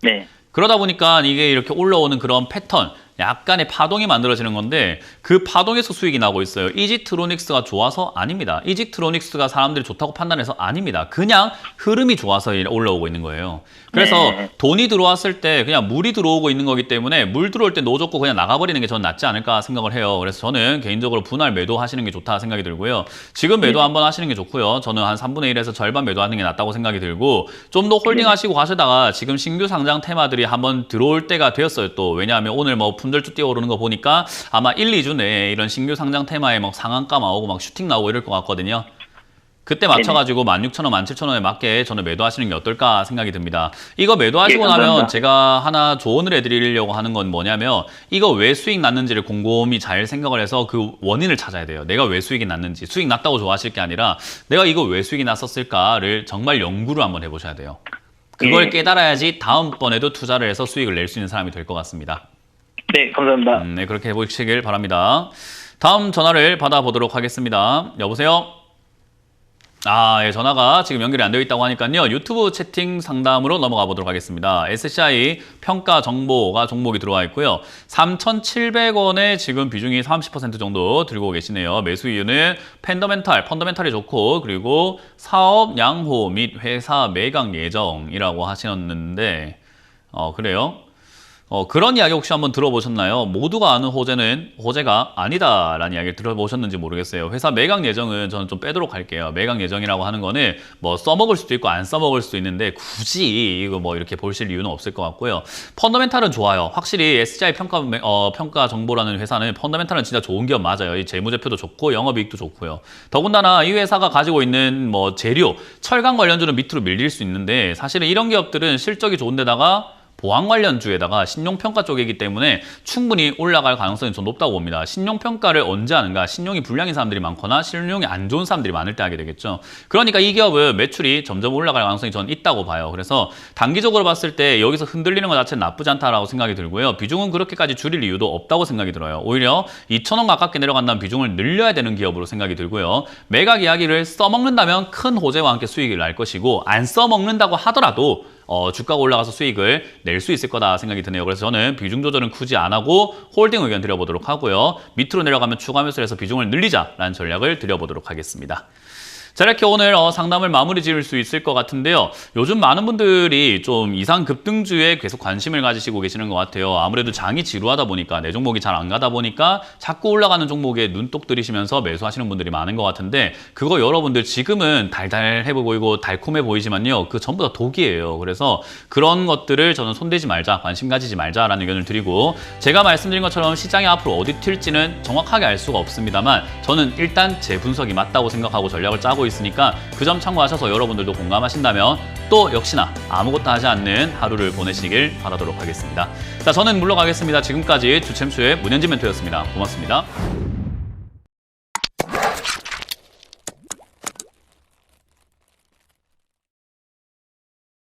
네. 그러다 보니까 이게 이렇게 올라오는 그런 패턴, 약간의 파동이 만들어지는 건데 그 파동에서 수익이 나고 있어요. 이지트로닉스가 좋아서 아닙니다. 이지트로닉스가 사람들이 좋다고 판단해서 아닙니다. 그냥 흐름이 좋아서 올라오고 있는 거예요. 그래서 네. 돈이 들어왔을 때 그냥 물이 들어오고 있는 거기 때문에 물 들어올 때 노젓고 그냥 나가버리는 게 저는 낫지 않을까 생각을 해요. 그래서 저는 개인적으로 분할 매도하시는 게 좋다 생각이 들고요. 지금 매도 한번 하시는 게 좋고요. 저는 한 3분의 1에서 절반 매도하는 게 낫다고 생각이 들고 좀 더 홀딩하시고 가시다가 지금 신규 상장 테마들이 한번 들어올 때가 되었어요. 또 왜냐하면 오늘 뭐 품절주 뛰어오르는 거 보니까 아마 1, 2주 내에 이런 신규 상장 테마에 막 상한가 나오고 막 슈팅 나오고 이럴 것 같거든요. 그때 맞춰가지고 16,000원, 17,000원에 맞게 저는 매도하시는 게 어떨까 생각이 듭니다. 이거 매도하시고 나면 제가 하나 조언을 해드리려고 하는 건 뭐냐면 이거 왜 수익 났는지를 곰곰이 잘 생각을 해서 그 원인을 찾아야 돼요. 내가 왜 수익이 났는지. 수익 났다고 좋아하실 게 아니라 내가 이거 왜 수익이 났었을까를 정말 연구를 한번 해보셔야 돼요. 그걸 깨달아야지 다음번에도 투자를 해서 수익을 낼 수 있는 사람이 될 것 같습니다. 네, 감사합니다. 네, 그렇게 해보시길 바랍니다. 다음 전화를 받아보도록 하겠습니다. 여보세요? 예, 전화가 지금 연결이 안 되어 있다고 하니까요. 유튜브 채팅 상담으로 넘어가 보도록 하겠습니다. SCI 평가 정보가 종목이 들어와 있고요. 3,700원에 지금 비중이 30% 정도 들고 계시네요. 매수 이유는 펀더멘탈이 좋고 그리고 사업 양호 및 회사 매각 예정이라고 하셨는데 그래요? 그런 이야기 혹시 한번 들어보셨나요? 모두가 아는 호재가 아니다라는 이야기 들어보셨는지 모르겠어요. 회사 매각 예정은 저는 좀 빼도록 할게요. 매각 예정이라고 하는 거는 뭐 써먹을 수도 있고 안 써먹을 수도 있는데 굳이 이거 뭐 이렇게 보실 이유는 없을 것 같고요. 펀더멘탈은 좋아요. 확실히 SCI 평가 정보라는 회사는 펀더멘탈은 진짜 좋은 기업 맞아요. 이 재무제표도 좋고 영업이익도 좋고요. 더군다나 이 회사가 가지고 있는 뭐 재료, 철강 관련주는 밑으로 밀릴 수 있는데 사실은 이런 기업들은 실적이 좋은 데다가 보안 관련주에다가 신용평가 쪽이기 때문에 충분히 올라갈 가능성이 좀 높다고 봅니다. 신용평가를 언제 하는가? 신용이 불량인 사람들이 많거나 신용이 안 좋은 사람들이 많을 때 하게 되겠죠. 그러니까 이 기업은 매출이 점점 올라갈 가능성이 저는 있다고 봐요. 그래서 단기적으로 봤을 때 여기서 흔들리는 것 자체는 나쁘지 않다라고 생각이 들고요. 비중은 그렇게까지 줄일 이유도 없다고 생각이 들어요. 오히려 2,000원 가깝게 내려간다면 비중을 늘려야 되는 기업으로 생각이 들고요. 매각 이야기를 써먹는다면 큰 호재와 함께 수익을 날 것이고 안 써먹는다고 하더라도 주가가 올라가서 수익을 낼 수 있을 거다 생각이 드네요. 그래서 저는 비중 조절은 굳이 안 하고 홀딩 의견 드려보도록 하고요. 밑으로 내려가면 추가 매수를 해서 비중을 늘리자라는 전략을 드려보도록 하겠습니다. 자, 이렇게 오늘 상담을 마무리 지을 수 있을 것 같은데요. 요즘 많은 분들이 좀 이상 급등주에 계속 관심을 가지시고 계시는 것 같아요. 아무래도 장이 지루하다 보니까 내 종목이 잘 안 가다 보니까 자꾸 올라가는 종목에 눈독 들이시면서 매수하시는 분들이 많은 것 같은데 그거 여러분들 지금은 달달해 보이고 달콤해 보이지만요. 그 전부 다 독이에요. 그래서 그런 것들을 저는 손대지 말자, 관심 가지지 말자라는 의견을 드리고 제가 말씀드린 것처럼 시장이 앞으로 어디 튈지는 정확하게 알 수가 없습니다만 저는 일단 제 분석이 맞다고 생각하고 전략을 짜고 있으니까 그 점 참고하셔서 여러분들도 공감하신다면 또 역시나 아무것도 하지 않는 하루를 보내시길 바라도록 하겠습니다. 자, 저는 물러가겠습니다. 지금까지 주챔쇼의 문현진 멘토였습니다. 고맙습니다.